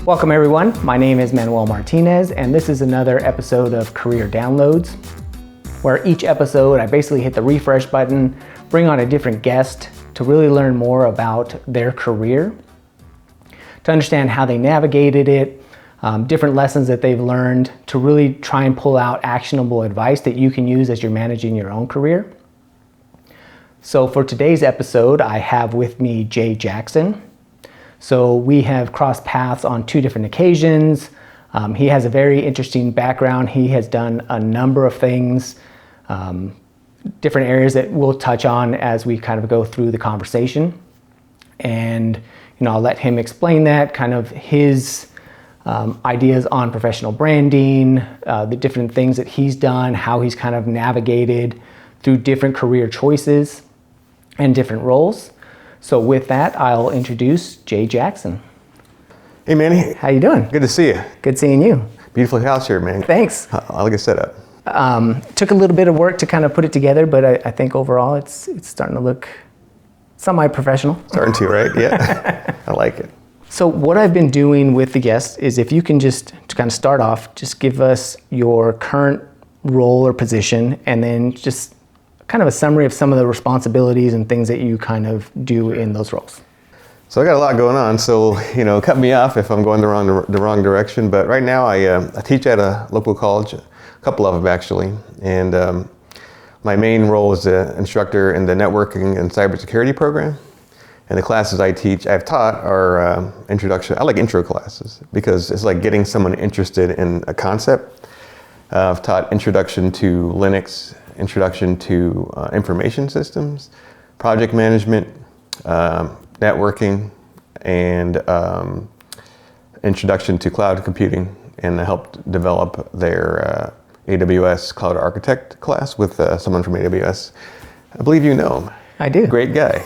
Welcome everyone, my name is Manuel Martinez and this is another episode of Career Downloads, where each episode I basically hit the refresh button, bring on a different guest to really learn more about their career, to understand how they navigated it, different lessons that they've learned, to really try and pull out actionable advice that you can use as you're managing your own career. So for today's episode, I have with me Jay Jackson. So we have crossed paths on two different occasions. He has a very interesting background. He has done a number of things, different areas that we'll touch on as we kind of go through the conversation. And I'll let him explain that, kind of his ideas on professional branding, the different things that he's done, how he's kind of navigated through different career choices and different roles. So with that, I'll introduce Jay Jackson. Hey Manny. How you doing? Good to see you. Good seeing you. Beautiful house here, man. Thanks. I like a setup. Took a little bit of work to kind of put it together, but I think overall it's starting to look semi-professional. Starting to, right? Yeah. I like it. So what I've been doing with the guests is if you can just, to kind of start off, just give us your current role or position and then just kind of a summary of some of the responsibilities and things that you kind of do in those roles. So I got a lot going on, so cut me off if I'm going the wrong direction. But right now I teach at a local college, a couple of them actually, and my main role is an instructor in the networking and cybersecurity program. And the classes I've taught are introduction. I like intro classes because it's like getting someone interested in a concept. I've taught introduction to Linux, introduction to information systems, project management, networking, and introduction to cloud computing, and I helped develop their AWS Cloud Architect class with someone from AWS. I believe you know him. I do. Great guy.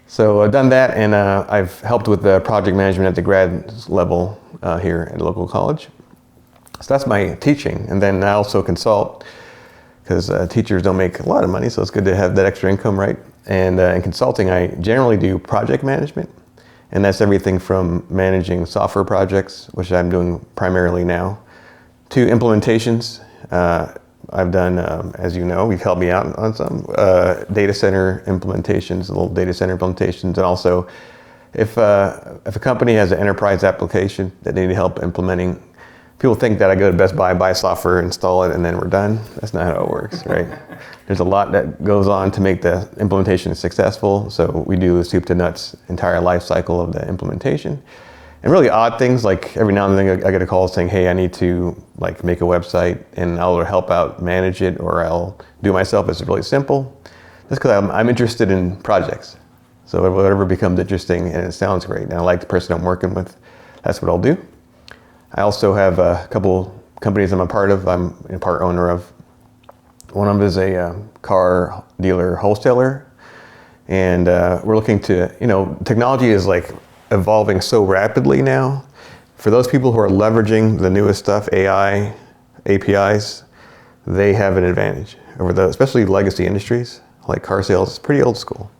So I've done that, and I've helped with the project management at the grad level here at a local college. So that's my teaching, and then I also consult, because teachers don't make a lot of money, so it's good to have that extra income, right? And in consulting, I generally do project management, and that's everything from managing software projects, which I'm doing primarily now, to implementations. I've done, as you know, you've helped me out on some data center implementations, little data center implementations, and also if a company has an enterprise application that they need help implementing. People think that I go to Best Buy, buy software, install it, and then we're done. That's not how it works, right? There's a lot that goes on to make the implementation successful. So we do the soup to nuts entire life cycle of the implementation. And really odd things, like every now and then I get a call saying, hey, I need to make a website, and I'll help out manage it, or I'll do it myself. It's really simple. That's because I'm interested in projects. So whatever becomes interesting and it sounds great, and I like the person I'm working with, that's what I'll do. I also have a couple companies I'm a part of. I'm a part owner of. One of them is a car dealer wholesaler, and we're looking to, technology is evolving so rapidly now. For those people who are leveraging the newest stuff, AI, APIs, they have an advantage over especially legacy industries like car sales. It's pretty old school.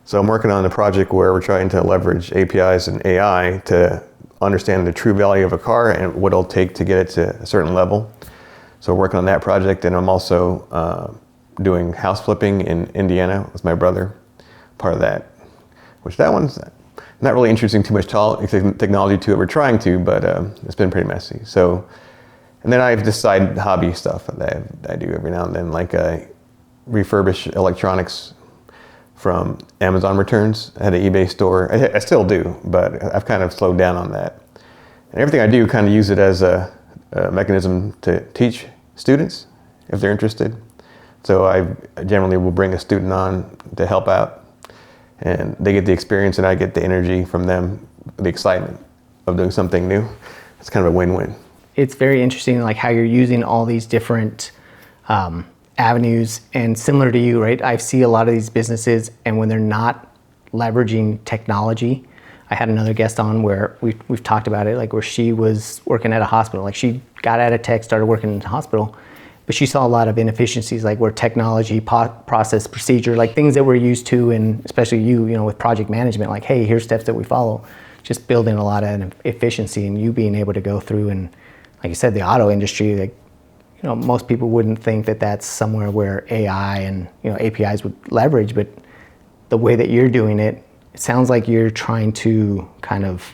So I'm working on a project where we're trying to leverage APIs and AI to understand the true value of a car and what it'll take to get it to a certain level. So we're working on that project, and I'm also doing house flipping in Indiana with my brother, part of that, which that one's not really introducing too much technology to it. We're trying to, but it's been pretty messy. So, and then I have this side hobby stuff that I do every now and then, like refurbish electronics from Amazon returns. I had an eBay store. I still do, but I've kind of slowed down on that. And everything I do kind of use it as a mechanism to teach students if they're interested. So I generally will bring a student on to help out, and they get the experience and I get the energy from them, the excitement of doing something new. It's kind of a win-win. It's very interesting how you're using all these different avenues, and similar to you, right? I see a lot of these businesses, and when they're not leveraging technology, I had another guest on where we've talked about it, where she was working at a hospital. She got out of tech, started working in the hospital, but she saw a lot of inefficiencies, where technology, process, procedure, things that we're used to, and especially you, with project management, hey, here's steps that we follow. just building a lot of efficiency, and you being able to go through and, like you said, the auto industry, like, you know, most people wouldn't think that that's somewhere where AI and, you know, APIs would leverage, but the way that you're doing it, it sounds like you're trying to kind of,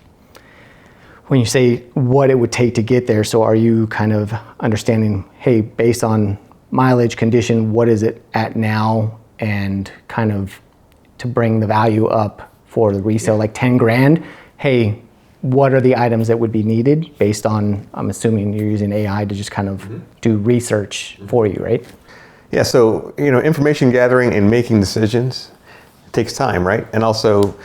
when you say what it would take to get there, so are you kind of understanding, hey, based on mileage, condition, what is it at now, and kind of to bring the value up for the resale, like 10 grand, hey, what are the items that would be needed based on, I'm assuming you're using AI to just kind of do research for you, right? Yeah, so, you know, information gathering and making decisions takes time, right? And also,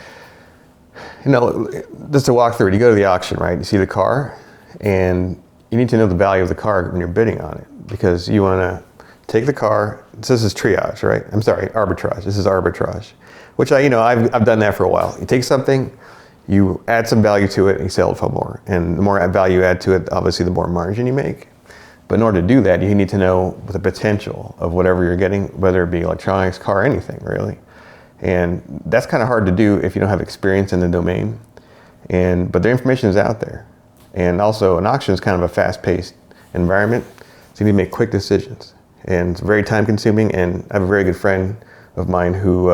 you know, just to walk through it, you go to the auction, right? You see the car, and you need to know the value of the car when you're bidding on it, because you want to take the car. This is triage, right? I'm sorry, arbitrage. This is arbitrage, which I've done that for a while. You take something, you add some value to it, and you sell it for more. And the more value you add to it, obviously the more margin you make. But in order to do that, you need to know the potential of whatever you're getting, whether it be electronics, car, anything really. And that's kind of hard to do if you don't have experience in the domain. But the information is out there. And also, an auction is kind of a fast-paced environment, so you need to make quick decisions. And it's very time-consuming. And I have a very good friend of mine who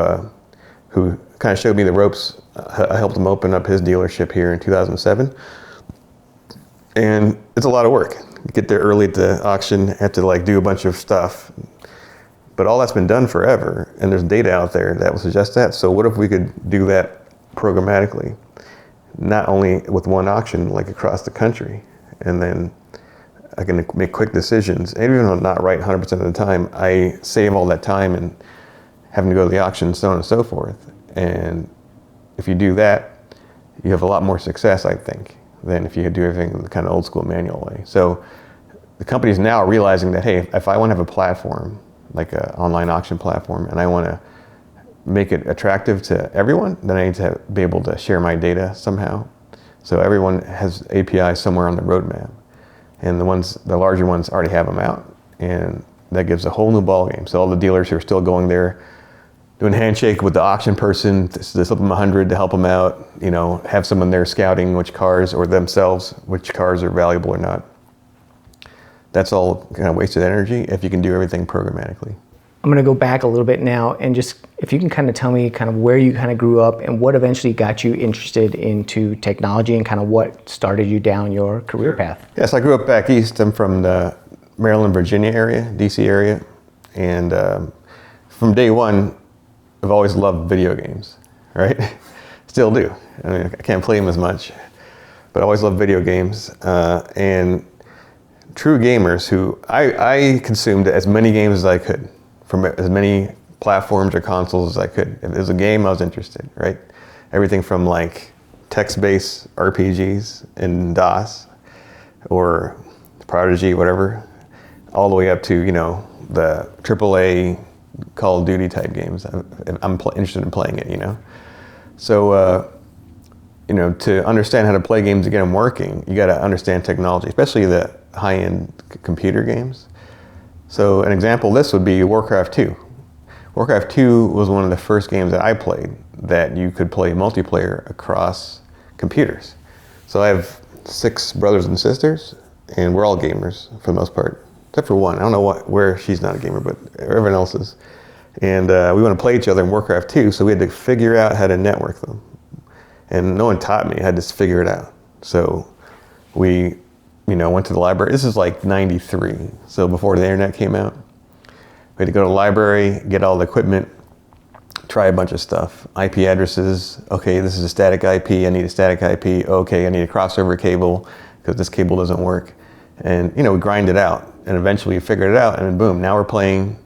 kind of showed me the ropes. I helped him open up his dealership here in 2007. And it's a lot of work. You get there early at the auction, have to like do a bunch of stuff. But all that's been done forever, and there's data out there that will suggest that. So what if we could do that programmatically, not only with one auction, like across the country, and then I can make quick decisions. And even though I'm not right 100% of the time, I save all that time and having to go to the auction, so on and so forth. And if you do that, you have a lot more success, I think, than if you do everything the kind of old school manual way. So the company's now realizing that, hey, if I want to have a platform, like an online auction platform, and I want to make it attractive to everyone, then I need to be able to share my data somehow. So everyone has APIs somewhere on the roadmap. And the larger ones already have them out. And that gives a whole new ballgame. So all the dealers who are still going there, doing a handshake with the auction person to slip them 100 to help them out, you know, have someone there scouting which cars, or themselves, which cars are valuable or not. That's all kind of wasted energy if you can do everything programmatically. I'm going to go back a little bit now, and just if you can kind of tell me kind of where you kind of grew up and what eventually got you interested into technology and kind of what started you down your career path. Yes, I grew up back east. I'm from the Maryland, Virginia area, DC area. And from day one, I've always loved video games, right? Still do. I mean, I can't play them as much, but I always loved video games. And true gamers who I consumed as many games as I could, from as many platforms or consoles as I could. If it was a game, I was interested, right? Everything from like text-based RPGs in DOS or Prodigy, whatever, all the way up to, you know, the AAA Call of Duty type games. I'm interested in playing it, you know? So, you know, to understand how to play games and get them working, you got to understand technology, especially the high-end computer games. So an example of this would be Warcraft 2. Warcraft 2 was one of the first games that I played that you could play multiplayer across computers. So I have 6 brothers and sisters, and we're all gamers for the most part, except for one. I don't know where she's not a gamer, but everyone else is. And we want to play each other in Warcraft 2, so we had to figure out how to network them. And no one taught me. I had to figure it out. So we, you know, went to the library. This is like 93, so before the internet came out. We had to go to the library, get all the equipment, try a bunch of stuff. IP addresses. Okay, this is a static IP. I need a static IP. Okay, I need a crossover cable because this cable doesn't work. And, you know, we grind it out. And eventually we figured it out. And then boom, now we're playing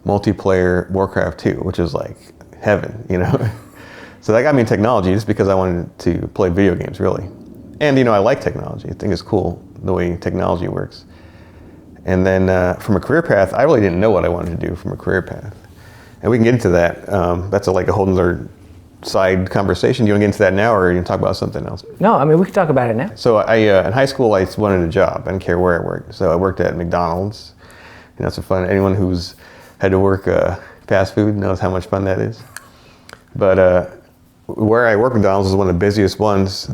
multiplayer Warcraft 2, which is like heaven, you know. So that got me in technology just because I wanted to play video games, really. And, you know, I like technology. I think it's cool the way technology works. And then from a career path, I really didn't know what I wanted to do from a career path. And we can get into that. That's like a whole other side conversation. Do you want to get into that now, or are you going to talk about something else? No, I mean, we can talk about it now. So in high school, I wanted a job. I didn't care where I worked. So I worked at McDonald's. You know, it's fun. Anyone who's had to work fast food knows how much fun that is. But where I work McDonald's is one of the busiest ones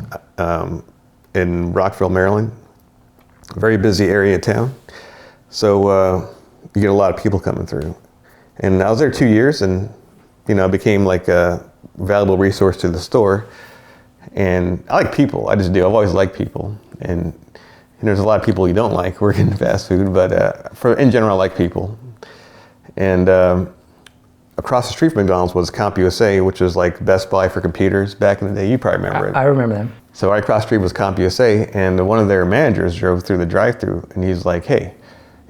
in Rockville, Maryland. Very busy area of town. So you get a lot of people coming through. And I was there 2 years, and I became like a valuable resource to the store. And I like people. I just do. I've always liked people. And there's a lot of people you don't like working in fast food, but in general, I like people. And across the street from McDonald's was CompUSA, which was like Best Buy for computers back in the day. You probably remember it. I remember them. So right across the street was CompUSA, and one of their managers drove through the drive-thru, and he's like, "Hey,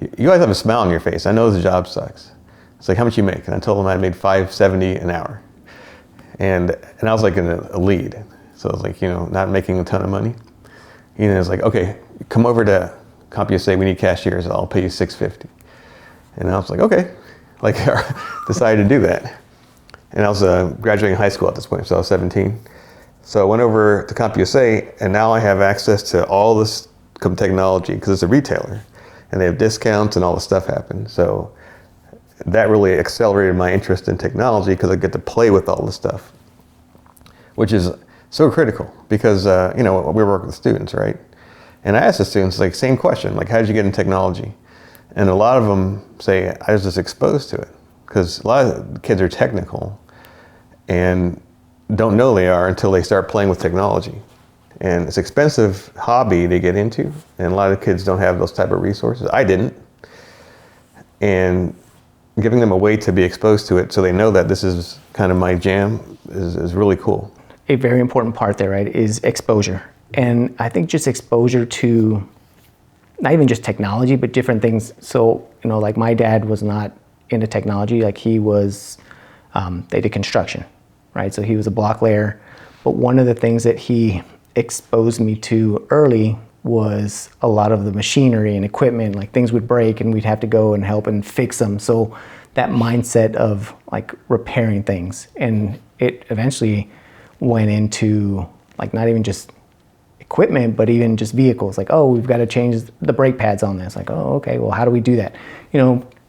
you guys have a smile on your face. I know the job sucks." It's like, "How much you make?" And I told him I made $5.70 an hour, and I was like in a lead, so I was like, not making a ton of money. And it's like, "Okay, come over to CompUSA. We need cashiers. I'll pay you $6.50." And I was like, "Okay," like decided to do that. And I was graduating high school at this point, so I was 17. So I went over to CompUSA, and now I have access to all this technology because it's a retailer, and they have discounts and all this stuff happens. So that really accelerated my interest in technology because I get to play with all this stuff, which is so critical because, we work with students, right? And I asked the students, like, same question, like, how did you get into technology? And a lot of them say, I was just exposed to it because a lot of kids are technical and don't know they are until they start playing with technology. And it's an expensive hobby to get into, and a lot of kids don't have those type of resources. I didn't. And giving them a way to be exposed to it so they know that this is kind of my jam is really cool. A very important part there, right, is exposure. And I think just exposure to not even just technology, but different things. So, like my dad was not into technology, like he was, they did construction, right? So he was a block layer. But one of the things that he exposed me to early was a lot of the machinery and equipment, like things would break and we'd have to go and help and fix them. So that mindset of like repairing things. And it eventually went into like not even just equipment, but even just vehicles. Like, oh, we've got to change the brake pads on this. Like, oh, okay, well, how do we do that?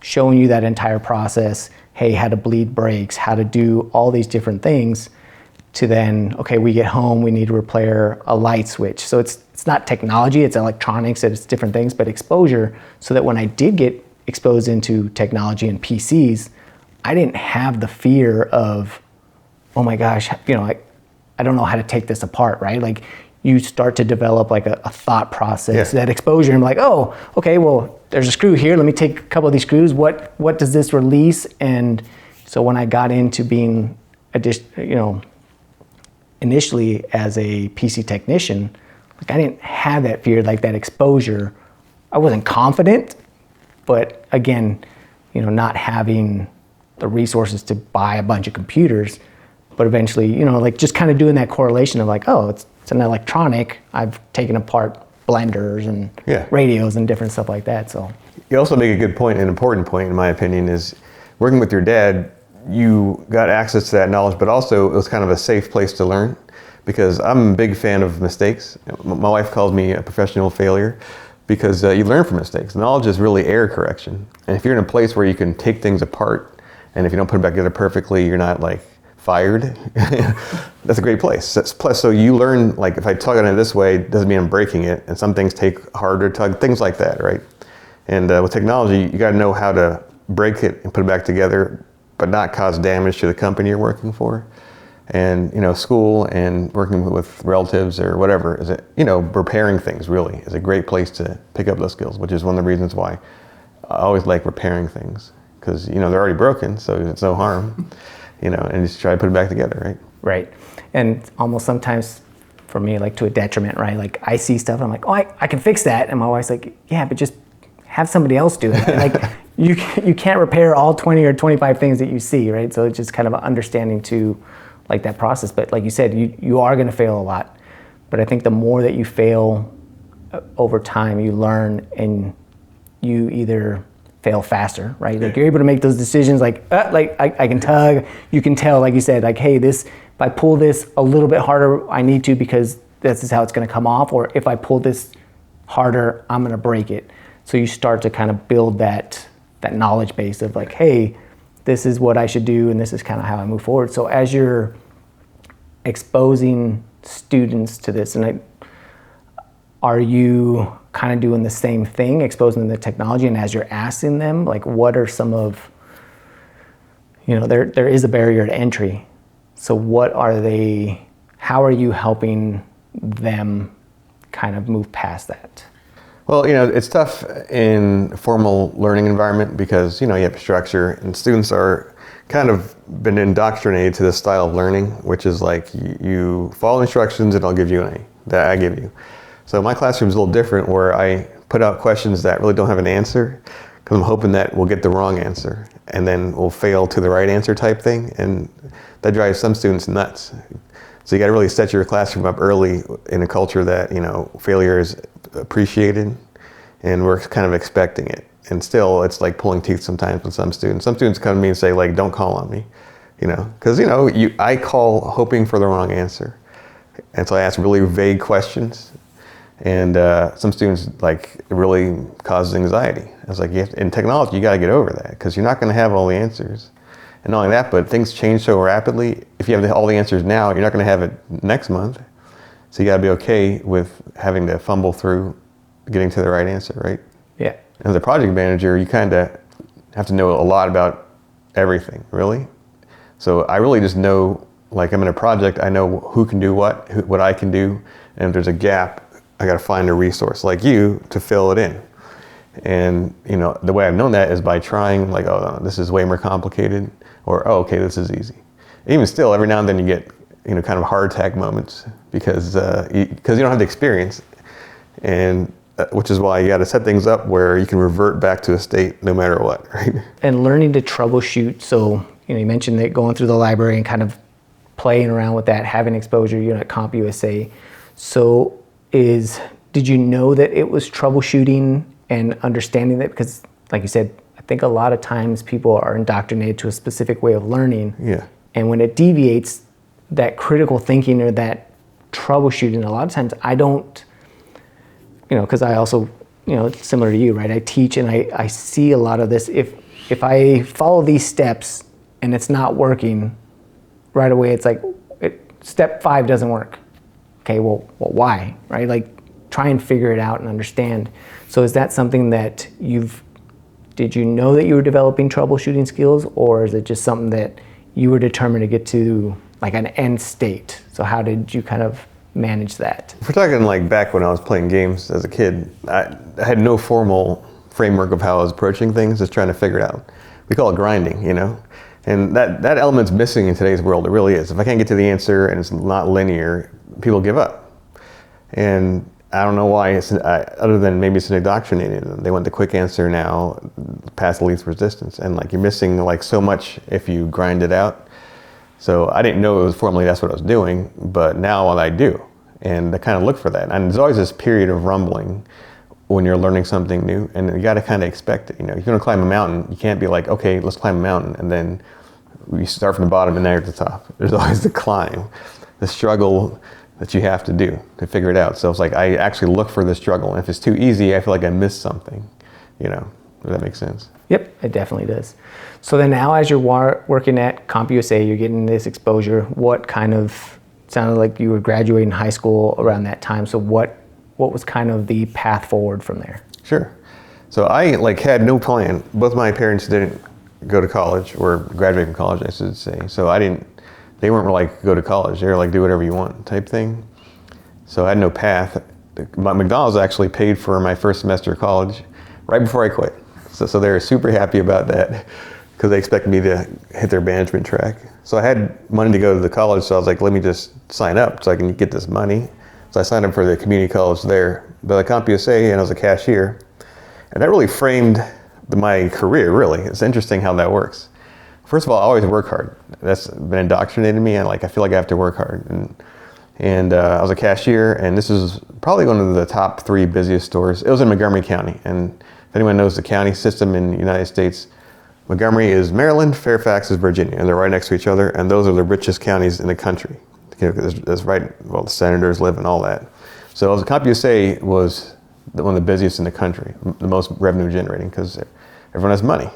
Showing you that entire process, hey, how to bleed brakes, how to do all these different things to then, okay, we get home, we need to repair a light switch. So it's not technology, it's electronics, it's different things, but exposure so that when I did get exposed into technology and PCs, I didn't have the fear of, oh my gosh, I don't know how to take this apart, right? Like you start to develop like a thought process, that exposure. I'm like, oh, okay, well, there's a screw here. Let me take a couple of these screws. What does this release? And so when I got into being, initially as a PC technician, like I didn't have that fear, like that exposure. I wasn't confident, but again, not having the resources to buy a bunch of computers, but eventually, like just kind of doing that correlation of like, oh, it's an electronic. I've taken apart blenders and radios and different stuff like that. So you also make a good point, an important point in my opinion, is working with your dad, you got access to that knowledge, but also it was kind of a safe place to learn because I'm a big fan of mistakes. My wife calls me a professional failure because you learn from mistakes. Knowledge is really error correction. And if you're in a place where you can take things apart and if you don't put it back together perfectly, you're not like fired, that's a great place. Plus, so you learn, like if I tug on it this way, doesn't mean I'm breaking it. And some things take harder tug, things like that, right? And with technology, you gotta know how to break it and put it back together, but not cause damage to the company you're working for. And school and working with relatives or whatever is repairing things really is a great place to pick up those skills, which is one of the reasons why I always like repairing things because they're already broken, so it's no harm. And just try to put it back together, right? Right. And almost sometimes for me, like to a detriment, right? Like I see stuff and I'm like, oh, I can fix that. And my wife's like, yeah, but just have somebody else do it. Like you can't repair all 20 or 25 things that you see, right? So it's just kind of an understanding to like that process. But like you said, you are going to fail a lot. But I think the more that you fail over time, you learn and you either fail faster, right? Like you're able to make those decisions like I can tug, you can tell, like you said, like, hey, if I pull this a little bit harder, I need to because this is how it's gonna come off, or if I pull this harder, I'm gonna break it. So you start to kind of build that knowledge base of like, hey, this is what I should do and this is kind of how I move forward. So as you're exposing students to this, and are you kind of doing the same thing, exposing them to technology? And as you're asking them, like, what are some of, there is a barrier to entry. So how are you helping them kind of move past that? Well, it's tough in a formal learning environment because, you have structure, and students are kind of been indoctrinated to this style of learning, which is like you follow instructions and I'll give you an A that I give you. So my classroom is a little different, where I put out questions that really don't have an answer because I'm hoping that we'll get the wrong answer and then we'll fail to the right answer type thing. And that drives some students nuts. So you got to really set your classroom up early in a culture that, failure is appreciated and we're kind of expecting it. And still, it's like pulling teeth sometimes with some students. Some students come to me and say, like, don't call on me, because, I call hoping for the wrong answer. And so I ask really vague questions. And some students, like, it really causes anxiety. I was like, in technology, you got to get over that because you're not going to have all the answers. And not only that, but things change so rapidly. If you have all the answers now, you're not going to have it next month. So you got to be okay with having to fumble through getting to the right answer, right? Yeah. As a project manager, you kind of have to know a lot about everything, really. So I really just know, like, I'm in a project, I know who can do what I can do, and if there's a gap, I got to find a resource like you to fill it in. And, the way I've known that is by trying, like, oh, no, this is way more complicated, or, oh, okay, this is easy. Even still, every now and then you get, kind of heart attack moments because you don't have the experience, and which is why you got to set things up where you can revert back to a state no matter what, right? And learning to troubleshoot. So, you mentioned that going through the library and kind of playing around with that, having exposure, at CompUSA. So did you know that it was troubleshooting and understanding that? Because, like you said, I think a lot of times people are indoctrinated to a specific way of learning. Yeah. And when it deviates, that critical thinking or that troubleshooting, a lot of times I don't, because I also, similar to you, right? I teach and I see a lot of this. If I follow these steps and it's not working right away, it's like step 5 doesn't work. Okay, well, why, right? Like, try and figure it out and understand. So is that something that did you know that you were developing troubleshooting skills, or is it just something that you were determined to get to, like, an end state? So how did you kind of manage that? If we're talking like back when I was playing games as a kid, I had no formal framework of how I was approaching things, just trying to figure it out. We call it grinding, And that element's missing in today's world. It really is. If I can't get to the answer and it's not linear, people give up. And I don't know why, other than maybe it's an indoctrinated. They want the quick answer now, past the least resistance. And, like, you're missing, like, so much if you grind it out. So I didn't know it was formally that's what I was doing, but now I do. And I kind of look for that. And there's always this period of rumbling when you're learning something new, and you got to kind of expect it. If you're going to climb a mountain, you can't be like, okay, let's climb a mountain, and then you start from the bottom and there at the top. There's always the climb, the struggle that you have to do to figure it out. So it's like I actually look for the struggle, and if it's too easy, I feel like I missed something. If that makes sense. Yep, it definitely does. So then now, as you're working at CompUSA, you're getting this exposure. What kind of, sounded like you were graduating high school around that time. So what was kind of the path forward from there? Sure. So I had no plan. Both my parents didn't go to college, or graduate from college, I should say. So they weren't like, go to college. They were like, do whatever you want type thing. So I had no path. McDonald's actually paid for my first semester of college right before I quit. So they were super happy about that because they expected me to hit their management track. So I had money to go to the college, so I was like, let me just sign up so I can get this money. So I signed up for the community college there, but at CompUSA, and I was a cashier. And that really framed my career, really. It's interesting how that works. First of all, I always work hard. That's been indoctrinated in me, and, like, I feel like I have to work hard. And I was a cashier, and this is probably one of the top 3 busiest stores. It was in Montgomery County, and if anyone knows the county system in the United States, Montgomery is Maryland, Fairfax is Virginia, and they're right next to each other, and those are the richest counties in the country. That's right, well, the senators live and all that. So CompUSA was one of the busiest in the country, the most revenue generating, because everyone has money.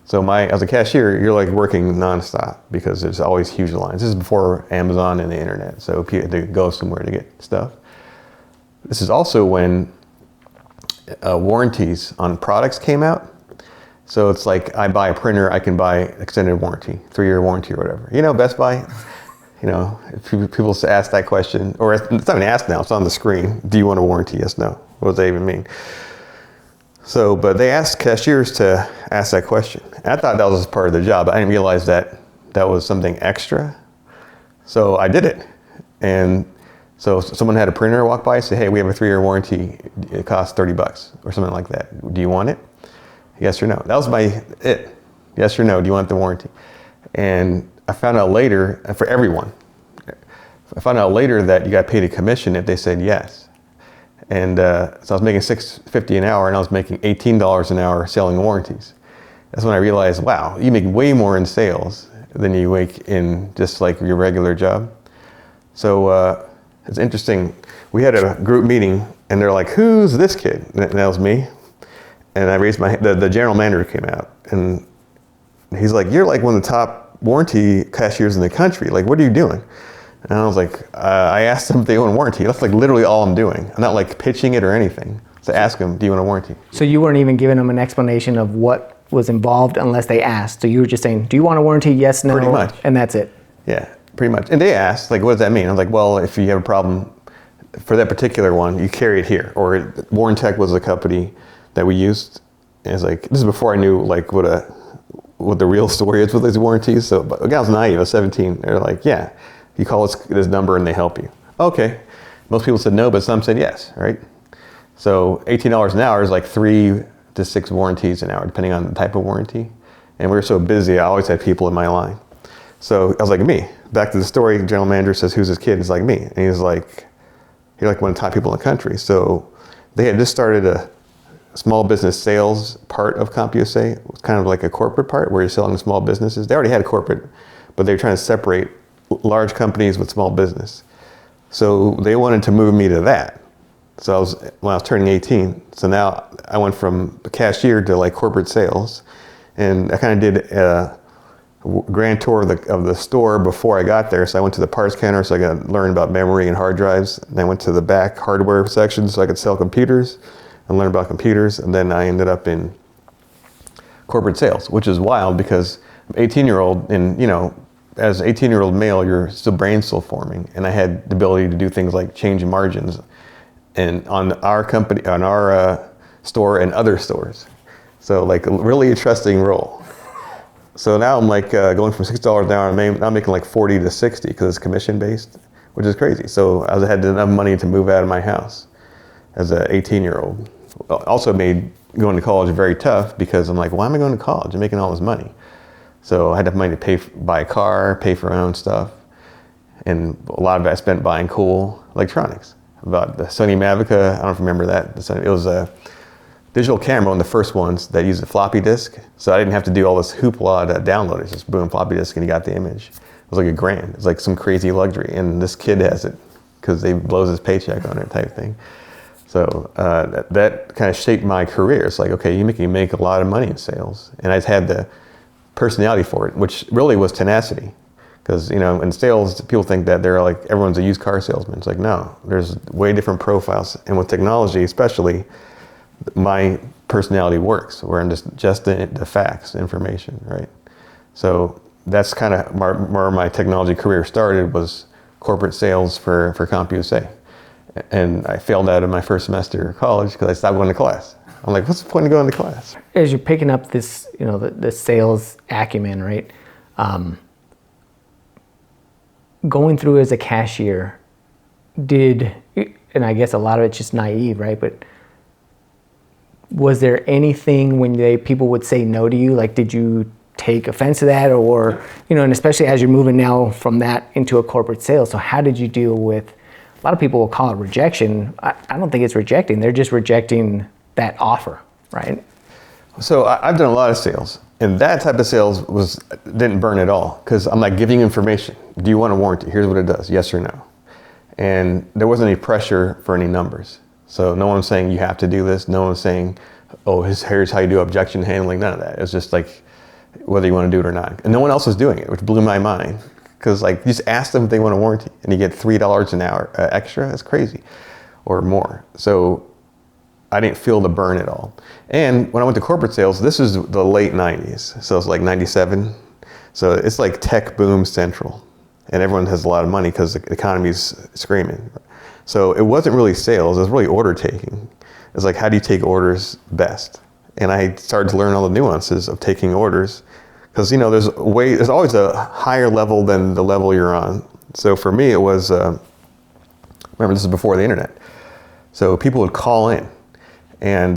So as a cashier, you're like working nonstop because there's always huge lines. This is before Amazon and the internet, so people had to go somewhere to get stuff. This is also when warranties on products came out. So it's like I buy a printer, I can buy extended warranty, 3-year warranty or whatever. You know, Best Buy, you know, if people ask that question, or it's not even asked now, it's on the screen. Do you want a warranty? Yes, no. What does that even mean? So, but they asked cashiers to ask that question. And I thought that was part of the job. I didn't realize that that was something extra. So I did it. And so someone had a printer walk by and say, hey, we have a 3-year warranty. It costs $30 or something like that. Do you want it? Yes or no. That was it. Yes or no, do you want the warranty? And I found out later, for everyone, I found out later that you got paid a commission if they said yes. And so I was making $6.50 an hour, and I was making $18 an hour selling warranties. That's when I realized, wow, you make way more in sales than you make in just like your regular job. So it's interesting. We had a group meeting, and they're like, who's this kid? And that was me. And I raised the general manager came out, and he's like, you're like one of the top warranty cashiers in the country. Like, what are you doing? And I was like, I asked them if they want a warranty. That's like literally all I'm doing. I'm not like pitching it or anything. So ask them, do you want a warranty? So you weren't even giving them an explanation of what was involved unless they asked. So you were just saying, do you want a warranty? Yes, no. Pretty much. And that's it. Yeah, pretty much. And they asked, like, what does that mean? I was like, well, if you have a problem for that particular one, you carry it here. Or Warrantech was a company that we used. And it's like, this is before I knew like what the real story is with these warranties. So again, I was naive. I was 17. They're like, yeah, you call this number and they help you. Okay. Most people said no, but some said yes, right? So $18 an hour is like 3 to 6 warranties an hour, depending on the type of warranty. And we were so busy, I always had people in my line. So I was like, me. Back to the story, the general manager says, who's this kid? He's like, me. And he's like, you're like one of the top people in the country. So they had just started a small business sales part of CompUSA. It was kind of like a corporate part where you're selling to small businesses. They already had a corporate, but they were trying to separate large companies with small business. So they wanted to move me to that. So when I was turning 18, so now I went from cashier to like corporate sales. And I kind of did a grand tour of the store before I got there. So I went to the parts counter so I could learn about memory and hard drives. And I went to the back hardware section so I could sell computers and learn about computers. And then I ended up in corporate sales, which is wild because I'm 18-year-old, and you know, as an 18-year-old male, your brain's still forming. And I had the ability to do things like change margins and on our company, on our store and other stores. So like really a trusting role. So now I'm like going from $6 an hour, now I'm making like 40 to 60 because it's commission based, which is crazy. So I had enough money to move out of my house as an 18-year-old. Also made going to college very tough because I'm like, why am I going to college? I'm making all this money. So I had enough money to buy a car, pay for my own stuff. And a lot of it I spent buying cool electronics. About the Sony Mavica, I don't know if you remember that. It was a digital camera, one of the first ones that used a floppy disk. So I didn't have to do all this hoopla to download it. It's just boom, floppy disk, and you got the image. It was like $1,000. It was like some crazy luxury. And this kid has it because he blows his paycheck on it type thing. So that kind of shaped my career. It's like, okay, you can make a lot of money in sales. And I just had the personality for it, which really was tenacity. Because, you know, in sales, people think that they're like, everyone's a used car salesman. It's like, no, there's way different profiles. And with technology, especially, my personality works, where I'm just the facts, information, right? So that's kind of where my technology career started, was corporate sales for CompUSA. And I failed out of my first semester of college because I stopped going to class. I'm like, what's the point of going to class? As you're picking up this, you know, the sales acumen, right? Going through as a cashier, and I guess a lot of it's just naive, right? But was there anything when people would say no to you? Like, did you take offense to that? Or, you know, and especially as you're moving now from that into a corporate sale. So how did you deal with, a lot of people will call it rejection. I don't think it's rejecting. They're just rejecting that offer, right? So I've done a lot of sales. And that type of sales didn't burn at all, because I'm like giving information. Do you want a warranty? Here's what it does, yes or no. And there wasn't any pressure for any numbers. So no one's saying you have to do this. No one's saying, oh, here's how you do objection handling. None of that. It's just like, whether you want to do it or not. And no one else was doing it, which blew my mind. Because like, you just ask them if they want a warranty and you get $3 an hour extra. That's crazy, or more. So I didn't feel the burn at all. And when I went to corporate sales, this is the late 90s. So it's like 97. So it's like tech boom central. And everyone has a lot of money because the economy's screaming. So it wasn't really sales, it was really order taking. It's like, how do you take orders best? And I started to learn all the nuances of taking orders. Because, you know, there's always a higher level than the level you're on. So for me, it was, remember this is before the internet. So people would call in and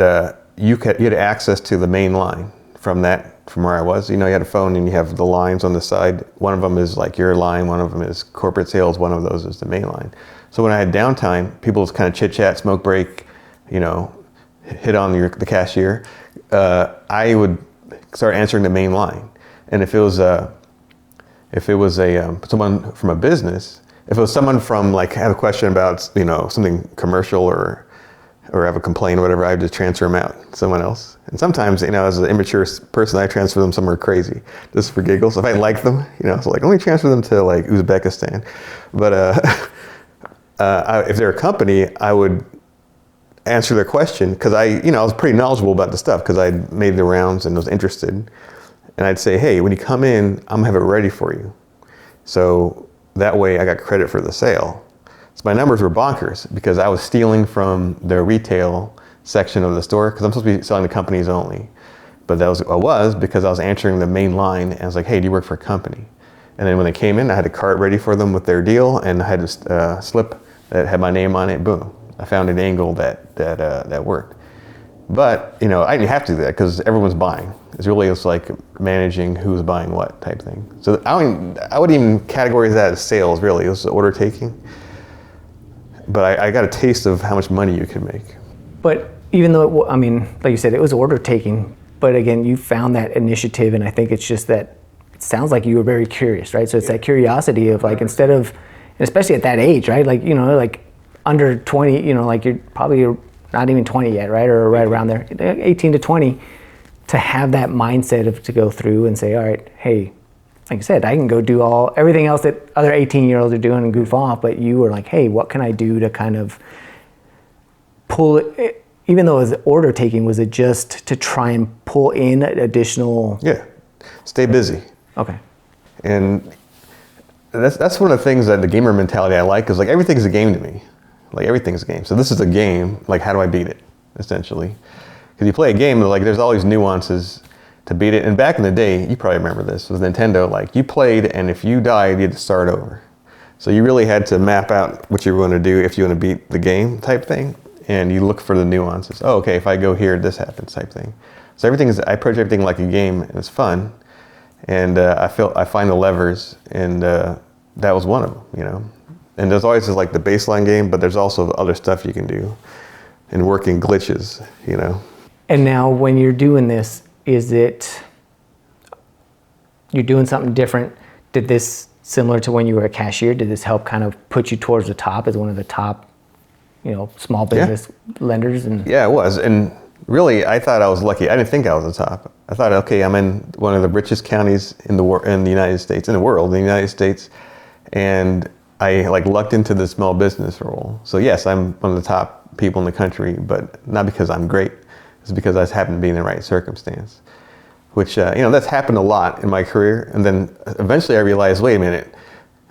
you had access to the main line from where I was. You know, you had a phone and you have the lines on the side. One of them is like your line, one of them is corporate sales, one of those is the main line. So when I had downtime, people just kind of chit chat, smoke break, you know, hit on the cashier. I would start answering the main line. And if it was someone from a business, if it was someone from like have a question about, you know, something commercial or have a complaint or whatever, I would just transfer them out to someone else. And sometimes, you know, as an immature person, I transfer them somewhere crazy just for giggles. If I like them, you know, so like, let me transfer them to like Uzbekistan. But if they're a company, I would answer their question because I was pretty knowledgeable about the stuff because I made the rounds and was interested. And I'd say, hey, when you come in, I'm gonna have it ready for you. So that way I got credit for the sale. So my numbers were bonkers because I was stealing from the retail section of the store because I'm supposed to be selling to companies only. But I was because I was answering the main line and I was like, hey, do you work for a company? And then when they came in, I had a cart ready for them with their deal and I had a slip that had my name on it, boom. I found an angle that worked. But, you know, I didn't have to do that because everyone's buying. It's like managing who's buying what type thing. So I wouldn't even categorize that as sales, really. It was order taking. But I got a taste of how much money you could make. But even though, like you said, it was order taking, but again, you found that initiative, and I think it's just that it sounds like you were very curious, right? So it's that curiosity of like, instead of, especially at that age, right? Like, you know, like under 20, you know, like you're probably not even 20 yet, right? Or right around there, 18 to 20, to have that mindset of to go through and say, all right, hey, like I said, I can go do everything else that other 18-year-olds are doing and goof off, but you were like, hey, what can I do to kind of pull it, even though it was order taking, was it just to try and pull in additional? Yeah, stay busy. Okay. And that's one of the things that the gamer mentality I like, is like everything's a game to me. Like everything's a game. So this is a game, like how do I beat it, essentially? Because you play a game, like there's all these nuances to beat it. And back in the day, you probably remember this, with Nintendo, like you played and if you died, you had to start over. So you really had to map out what you were going to do if you want to beat the game type thing. And you look for the nuances. Oh, okay, if I go here, this happens type thing. So I approach everything like a game and it's fun. And I find the levers, and that was one of them, you know. And there's always like the baseline game, but there's also other stuff you can do and working glitches, you know. And now when you're doing this, you're doing something different? Did this, similar to when you were a cashier, did this help kind of put you towards the top as one of the top, you know, small business lenders? And yeah, it was. And really, I thought I was lucky. I didn't think I was the top. I thought, okay, I'm in one of the richest counties in the United States, in the world, in the United States, and I like lucked into the small business role. So yes, I'm one of the top people in the country, but not because I'm great. It's because I just happened to be in the right circumstance, which, you know, that's happened a lot in my career. And then eventually I realized, wait a minute,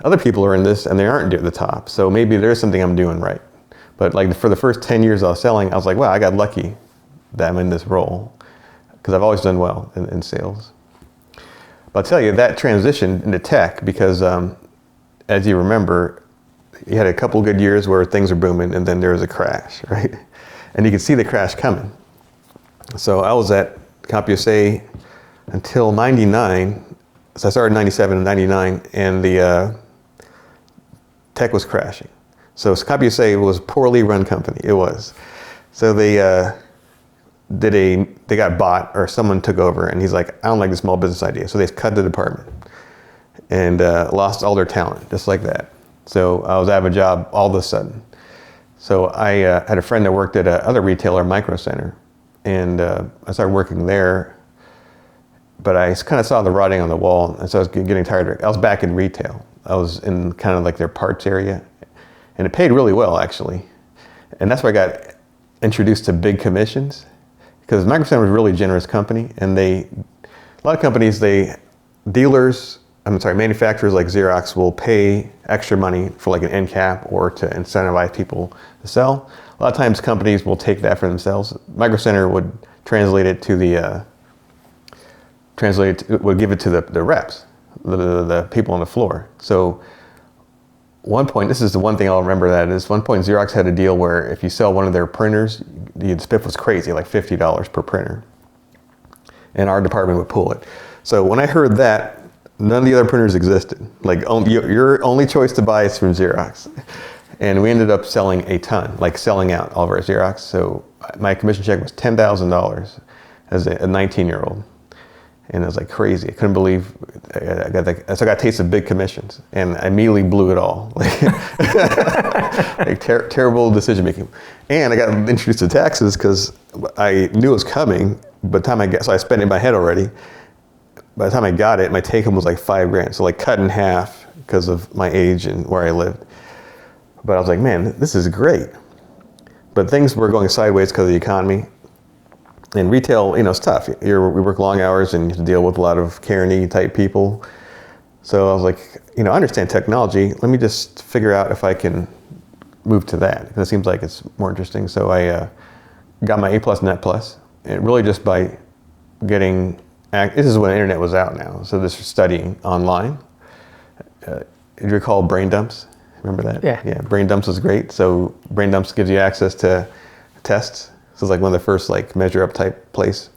other people are in this and they aren't at the top. So maybe there's something I'm doing right. But like for the first 10 years I was selling, I was like, wow, I got lucky that I'm in this role, because I've always done well in sales. But I'll tell you, that transition into tech, because as you remember, you had a couple good years where things were booming and then there was a crash, right? And you could see the crash coming. So I was at CompUSA until 99. So I started in 97 and 99, and the tech was crashing. So CompUSA was a poorly run company. It was. So they got bought, or someone took over, and he's like, I don't like the small business idea. So they cut the department and lost all their talent, just like that. So I was out of a job all of a sudden. So I had a friend that worked at another retailer, Micro Center, and I started working there. but I kind of saw the writing on the wall, and so I was getting tired of it. I was back in retail. I was in kind of like their parts area, and it paid really well, actually. And that's where I got introduced to big commissions, because Micro Center was a really generous company, and a lot of companies, manufacturers like Xerox will pay extra money for like an end cap or to incentivize people to sell. A lot of times companies will take that for themselves. Micro Center would translate it to would give it to the reps, the people on the floor. So one point, this is the one thing I'll remember, that is one point Xerox had a deal where if you sell one of their printers, the spiff was crazy, like $50 per printer. And our department would pull it. So when I heard that, none of the other printers existed. Like your only choice to buy is from Xerox. And we ended up selling a ton, like selling out all of our Xerox. So my commission check was $10,000 as a 19-year-old. And it was like crazy. I couldn't believe I got a taste of big commissions, and I immediately blew it all. Like terrible decision making. And I got introduced to taxes because I knew it was coming. By the time so I spent it in my head already. By the time I got it, my take home was like $5,000. So like cut in half because of my age and where I lived. But I was like, man, this is great. But things were going sideways because of the economy. In retail, it's tough. We work long hours and you have to deal with a lot of Karen-y type people. So I was like, I understand technology. Let me just figure out if I can move to that, because it seems like it's more interesting. So I got my A+ Net Plus, and really just by getting, this is when the internet was out now. So this was studying online. Do you recall Brain Dumps? Remember that? Yeah. Brain Dumps was great. So Brain Dumps gives you access to tests. So it's like one of the first measure up type place.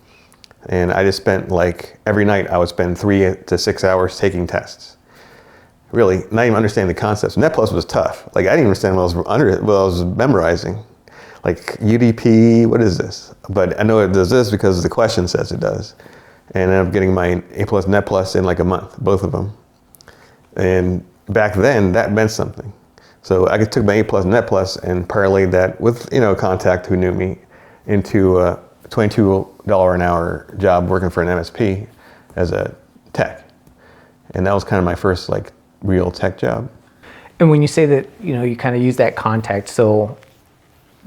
And I just spent every night I would spend 3 to 6 hours taking tests. Really, not even understanding the concepts. Net Plus was tough. I didn't even understand what I was memorizing. Like UDP, what is this? But I know it does this because the question says it does. And I ended up getting my A+ Net Plus in like a month, both of them. And back then, that meant something. So I took my A+ Net Plus and parlayed that with a contact who knew me into a $22 an hour job working for an MSP as a tech. And that was kind of my first real tech job. And when you say that, you kind of use that contact, so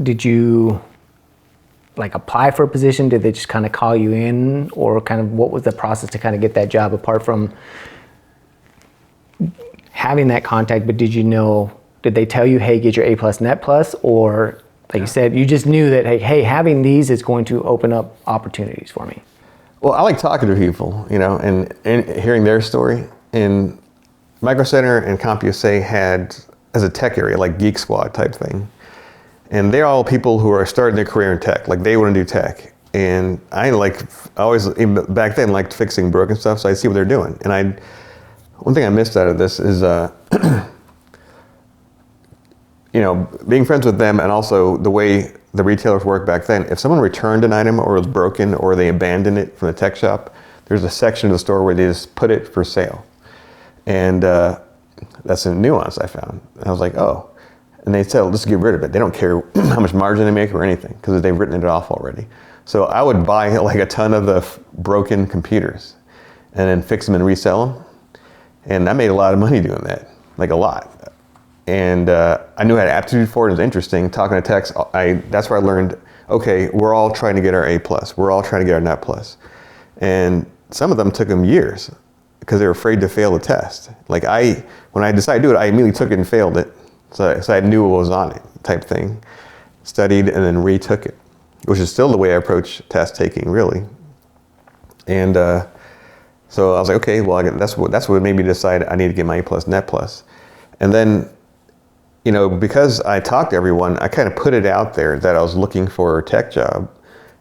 did you apply for a position? Did they just kind of call you in, or kind of what was the process to kind of get that job, apart from having that contact? But did they tell you, hey, get your A+ Net Plus, or like you said, you just knew that, hey, having these is going to open up opportunities for me? Well, I like talking to people, and hearing their story. And Micro Center and CompUSA had, as a tech area, like Geek Squad type thing. And they're all people who are starting their career in tech, they want to do tech. And I always, even back then, liked fixing broken stuff, so I'd see what they're doing. And one thing I missed out of this is, being friends with them, and also the way the retailers worked back then. If someone returned an item or was broken or they abandoned it from the tech shop, there's a section of the store where they just put it for sale. And that's a nuance I found. And I was like, oh. And they said, well, just get rid of it. They don't care how much margin they make or anything, because they've written it off already. So I would buy a ton of the broken computers and then fix them and resell them. And I made a lot of money doing that, a lot. And I knew I had aptitude for it. It was interesting. Talking to techs, that's where I learned, okay, we're all trying to get our A+. We're all trying to get our Net Plus. And some of them took them years because they were afraid to fail the test. When I decided to do it, I immediately took it and failed it. So I knew what was on it, type thing. Studied and then retook it, which is still the way I approach test taking, really. And so I was like, okay, well, that's what made me decide I need to get my A+ Net Plus. And then, because I talked to everyone, I kind of put it out there that I was looking for a tech job.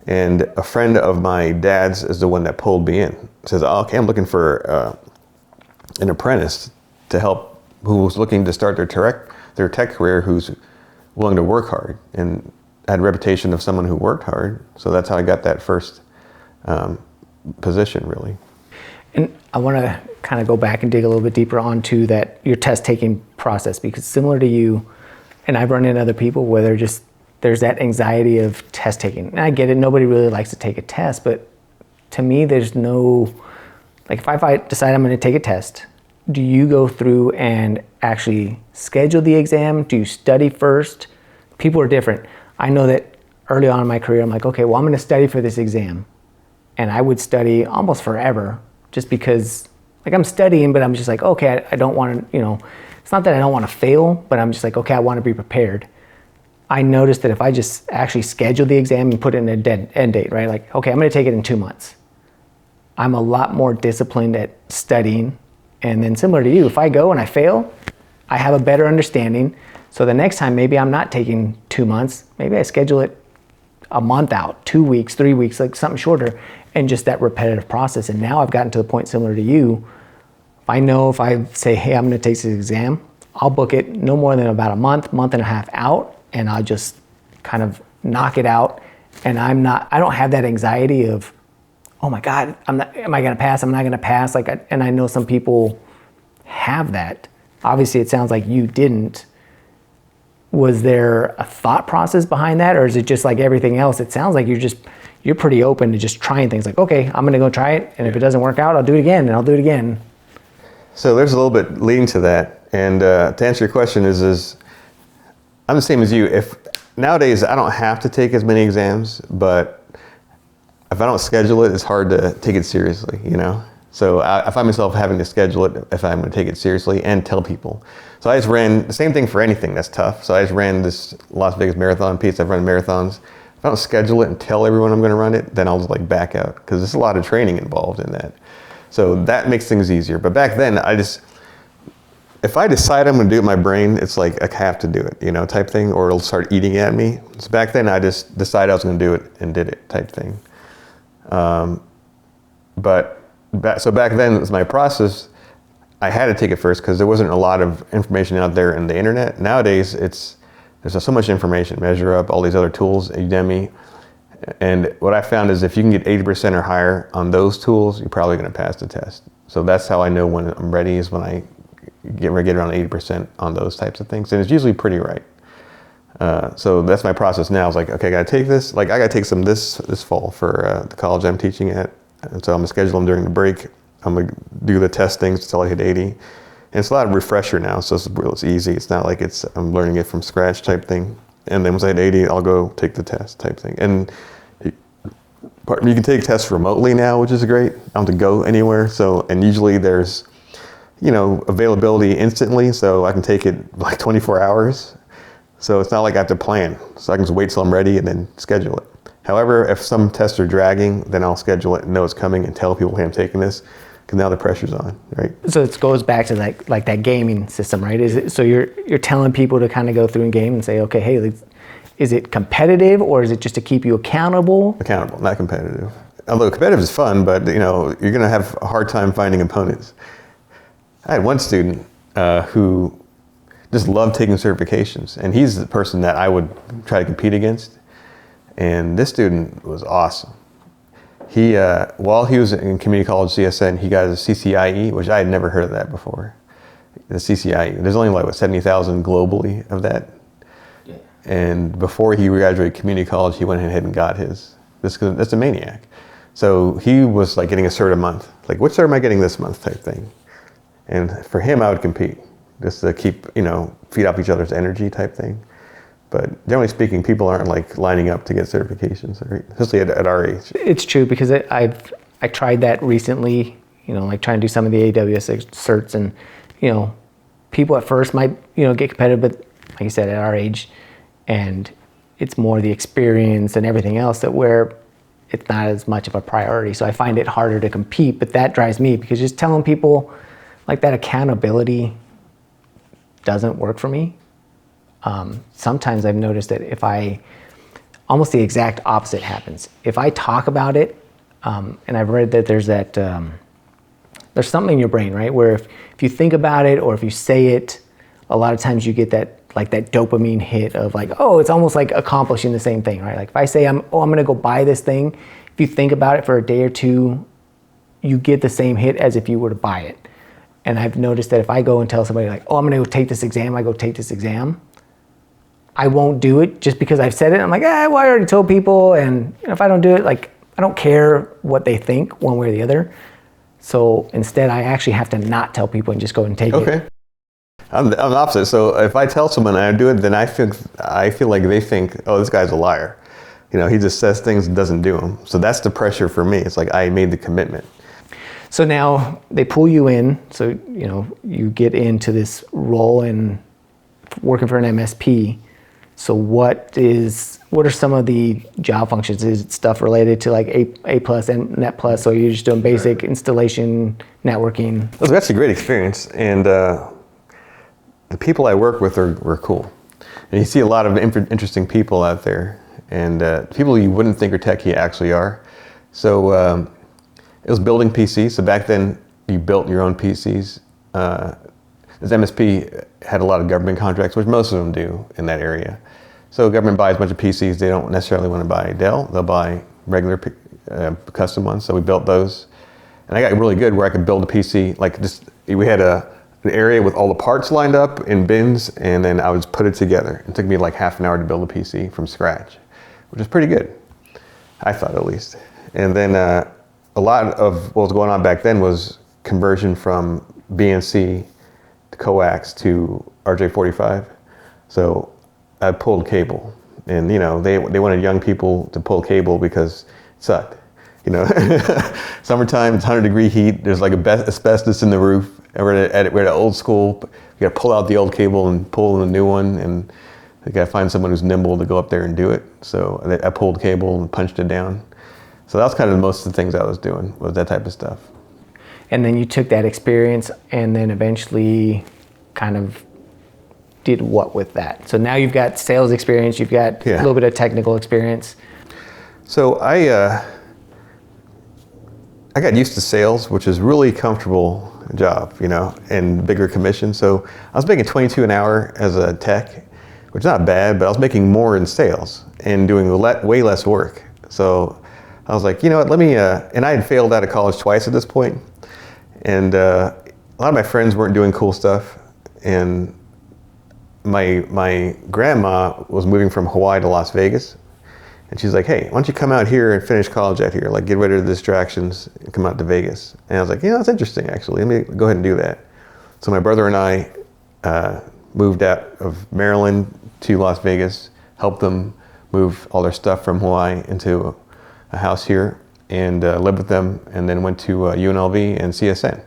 And a friend of my dad's is the one that pulled me in. Says, oh, okay, I'm looking for an apprentice to help, who's looking to start their tech career, who's willing to work hard. And I had a reputation of someone who worked hard. So that's how I got that first position, really. And I want to kind of go back and dig a little bit deeper onto your test taking process, because similar to you, and I've run into other people where there's that anxiety of test taking. And I get it, nobody really likes to take a test, but to me, there's no Like if I decide I'm going to take a test, do you go through and actually schedule the exam? Do you study first? People are different. I know that early on in my career, I'm like, okay, well, I'm going to study for this exam. And I would study almost forever just because like I'm studying, but I'm just like, okay, I don't want to, it's not that I don't want to fail, but I'm just like, okay, I want to be prepared. I noticed that if I just actually schedule the exam and put it in a dead end date, right? Like, okay, I'm going to take it in 2 months. I'm a lot more disciplined at studying. And then similar to you, if I go and I fail, I have a better understanding. So the next time, maybe I'm not taking 2 months. Maybe I schedule it a month out, 2 weeks, 3 weeks, like something shorter, and just that repetitive process. And now I've gotten to the point similar to you. If I say, hey, I'm going to take this exam, I'll book it no more than about a month and a half out, and I'll just kind of knock it out. And I don't have that anxiety of, oh my God, am I going to pass? I'm not going to pass. And I know some people have that. Obviously, it sounds like you didn't. Was there a thought process behind that? Or is it just like everything else? It sounds like you're pretty open to just trying things like, okay, I'm going to go try it. And if it doesn't work out, I'll do it again and I'll do it again. So there's a little bit leading to that. And to answer your question is I'm the same as you. If nowadays I don't have to take as many exams, but if I don't schedule it, it's hard to take it seriously, So I find myself having to schedule it if I'm going to take it seriously and tell people. So I just ran the same thing for anything that's tough. So I just ran this Las Vegas marathon piece. I've run marathons. If I don't schedule it and tell everyone I'm going to run it, then I'll just like back out because there's a lot of training involved in that. So that makes things easier. But back then, if I decide I'm going to do it in my brain, it's like I have to do it, type thing, or it'll start eating at me. So back then, I just decided I was going to do it and did it, type thing. So back then, it was my process. I had to take it first because there wasn't a lot of information out there in the internet. Nowadays, there's so much information, Measure Up, all these other tools, Udemy. And what I found is if you can get 80% or higher on those tools, you're probably going to pass the test. So that's how I know when I'm ready, is when I get around 80% on those types of things. And it's usually pretty right. So that's my process now. It's like, okay, I got to take this. Like I got to take some this fall for the college I'm teaching at. And so I'm going to schedule them during the break. I'm going to do the testings until I hit 80. And it's a lot of refresher now, so it's easy. It's not like I'm learning it from scratch type thing. And then once I hit 80, I'll go take the test type thing. And you can take tests remotely now, which is great. I don't have to go anywhere. And usually there's, availability instantly. So I can take it like 24 hours. So it's not like I have to plan. So I can just wait till I'm ready and then schedule it. However, if some tests are dragging, then I'll schedule it and know it's coming and tell people, hey, I'm taking this, because now the pressure's on, right? So it goes back to like that gaming system, right? So you're telling people to kind of go through and game and say, okay, hey, is it competitive or is it just to keep you accountable? Accountable, not competitive. Although competitive is fun, but you're going to have a hard time finding opponents. I had one student who just loved taking certifications, and he's the person that I would try to compete against. And this student was awesome. He, while he was in community college CSN, he got his CCIE, which I had never heard of that before. The CCIE, there's only like 70,000 globally of that. Yeah. And before he graduated community college, he went ahead and got his. That's a maniac. So he was like getting a cert a month. Like, what cert am I getting this month type thing? And for him, I would compete just to keep, feed off each other's energy type thing. But generally speaking, people aren't like lining up to get certifications, especially at our age. It's true because I tried that recently, like trying to do some of the AWS certs, and people at first might get competitive, but like you said, at our age, and it's more the experience and everything else that where it's not as much of a priority. So I find it harder to compete, but that drives me because just telling people like that accountability doesn't work for me. Sometimes I've noticed that almost the exact opposite happens. If I talk about it, and I've read that there's something in your brain, right? Where if you think about it or if you say it, a lot of times you get that dopamine hit of like, oh, it's almost like accomplishing the same thing, right? Like if I say I'm going to go buy this thing, if you think about it for a day or two, you get the same hit as if you were to buy it. And I've noticed that if I go and tell somebody like, oh, I'm going to go take this exam, I go take this exam, I won't do it just because I've said it. I'm like, well, I already told people, and if I don't do it, like I don't care what they think one way or the other. So instead, I actually have to not tell people and just go and take it. Okay. I'm the opposite. So if I tell someone and I do it, then I feel like they think, oh, this guy's a liar. You know, he just says things and doesn't do them. So that's the pressure for me. It's like I made the commitment. So now they pull you in. So, you know, you get into this role and working for an MSP. So what are some of the job functions? Is it stuff related to like A plus and Net plus? So you're just doing basic installation, networking? It was actually a great experience. And the people I work with were cool. And you see a lot of interesting people out there. And people you wouldn't think are techie actually are. So it was building PCs. So back then you built your own PCs. This MSP had a lot of government contracts, which most of them do in that area. So government buys a bunch of PCs. They don't necessarily want to buy Dell. They'll buy regular custom ones. So we built those. And I got really good where I could build a PC. Like we had an area with all the parts lined up in bins, and then I would just put it together. It took me like half an hour to build a PC from scratch, which is pretty good, I thought at least. And then a lot of what was going on back then was conversion from BNC to coax to RJ45. So I pulled cable, and you know they wanted young people to pull cable because it sucked. You know, summertime, it's 100-degree heat. There's like asbestos in the roof. We're at old school. You got to pull out the old cable and pull in a new one, and you got to find someone who's nimble to go up there and do it. So I pulled cable and punched it down. So that was kind of most of the things I was doing, was that type of stuff. And then you took that experience and then eventually kind of did what with that? So now you've got sales experience, you've got a little bit of technical experience. So I got used to sales, which is really comfortable job, you know, and bigger commission. So I was making $22 an hour as a tech, which is not bad, but I was making more in sales and doing way less work. So I was like, you know what, let me, and I had failed out of college twice at this point. And a lot of my friends weren't doing cool stuff. And my grandma was moving from Hawaii to Las Vegas. And she's like, hey, why don't you come out here and finish college out here? Like, get rid of the distractions and come out to Vegas. And I was like, yeah, that's interesting, actually. Let me go ahead and do that. So my brother and I moved out of Maryland to Las Vegas, helped them move all their stuff from Hawaii into a house here, and lived with them, and then went to UNLV and CSN.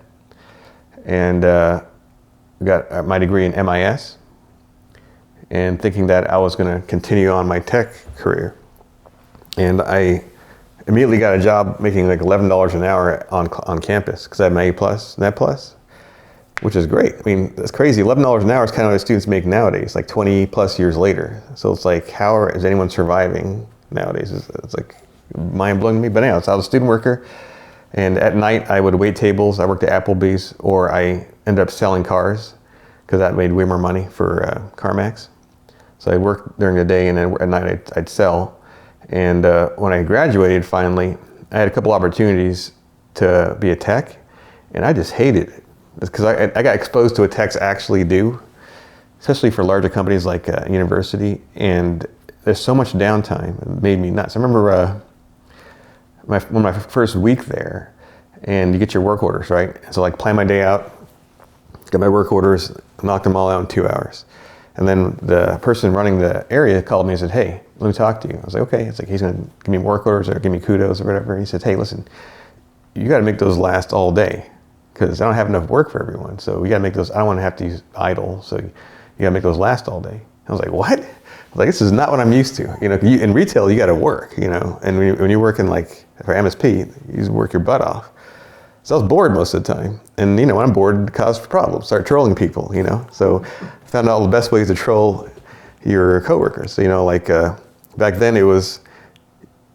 And got my degree in MIS, and thinking that I was going to continue on my tech career. And I immediately got a job making like $11 an hour on campus because I had my A+, Net plus, which is great. I mean, that's crazy. $11 an hour is kind of what students make nowadays, like 20 plus years later. So it's like, how is anyone surviving nowadays? It's like mind-blowing to me. But anyhow, so I was a student worker, and at night I would wait tables. I worked at Applebee's, or I ended up selling cars because that made way more money for CarMax. So I worked during the day, and then at night I'd sell. And when I graduated finally, I had a couple opportunities to be a tech, and I just hated it. Because I got exposed to what techs actually do, especially for larger companies like a university, and there's so much downtime. It made me nuts. I remember my first week there, and you get your work orders, right? So like plan my day out, get my work orders, knocked them all out in 2 hours. And then the person running the area called me and said, hey, let me talk to you. I was like, okay. It's like, he's gonna give me work orders or give me kudos or whatever. And he said, hey, listen, you gotta make those last all day because I don't have enough work for everyone. So you gotta make those, I don't wanna have to use idle. So you gotta make those last all day. I was like, what? I was like, this is not what I'm used to. You know, in retail, you gotta work, you know, and when you're working like for MSP, you just work your butt off. So I was bored most of the time. And you know, when I'm bored, it causes problems. Start trolling people, you know. So I found out all the best ways to troll your coworkers. So, you know, like back then it was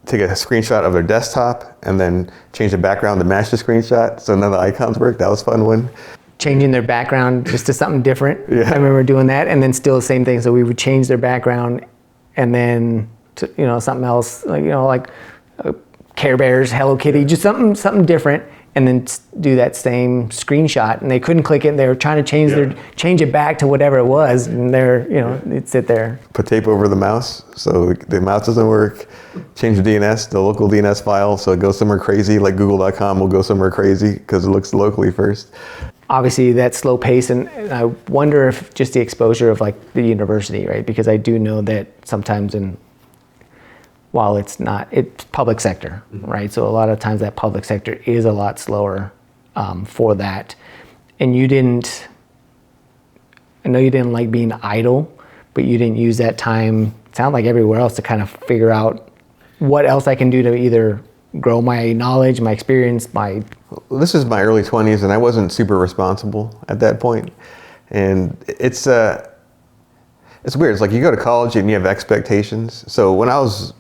take a screenshot of their desktop and then change the background to match the screenshot. So none of the icons worked. That was a fun one. Changing their background just to something different. Yeah. I remember doing that, and then still the same thing. So we would change their background and then to, you know, something else, like, you know, like Care Bears, Hello Kitty, just something different. and then do that same screenshot, and they couldn't click it. They were trying to change it back to whatever it was, and it'd sit there. Put tape over the mouse so the mouse doesn't work. Change the DNS, the local DNS file, so it goes somewhere crazy, like google.com will go somewhere crazy because it looks locally first. Obviously, that slow pace, and I wonder if just the exposure of like the university, right? Because I do know that sometimes while it's public sector, right? So a lot of times that public sector is a lot slower for that. And I know you didn't like being idle, but you didn't use that time, it sounded like everywhere else, to kind of figure out what else I can do to either grow my knowledge, my experience, This is my early 20s, and I wasn't super responsible at that point. And it's weird. It's like you go to college and you have expectations. So when I was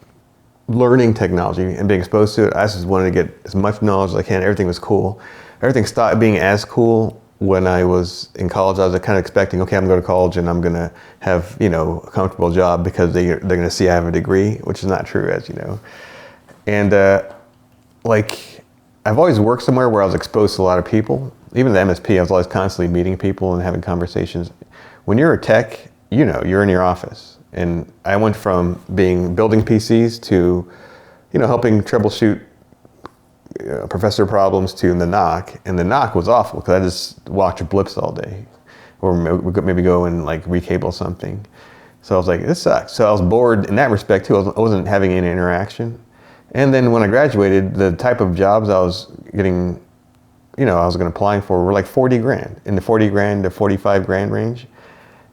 learning technology and being exposed to it, I just wanted to get as much knowledge as I can. Everything was cool. Everything stopped being as cool when I was in college. I was kind of expecting, okay, I'm going to college and I'm going to have, a comfortable job because they're going to see I have a degree, which is not true, as you know. And I've always worked somewhere where I was exposed to a lot of people. Even the MSP, I was always constantly meeting people and having conversations. When you're a tech, you're in your office. And I went from building PCs to, helping troubleshoot professor problems to the knock. And the knock was awful because I just watched blips all day. Or maybe go and recable something. So I was like, this sucks. So I was bored in that respect too. I wasn't having any interaction. And then when I graduated, the type of jobs I was getting, I was applying for were like 40 grand, in the 40 grand to 45 grand range.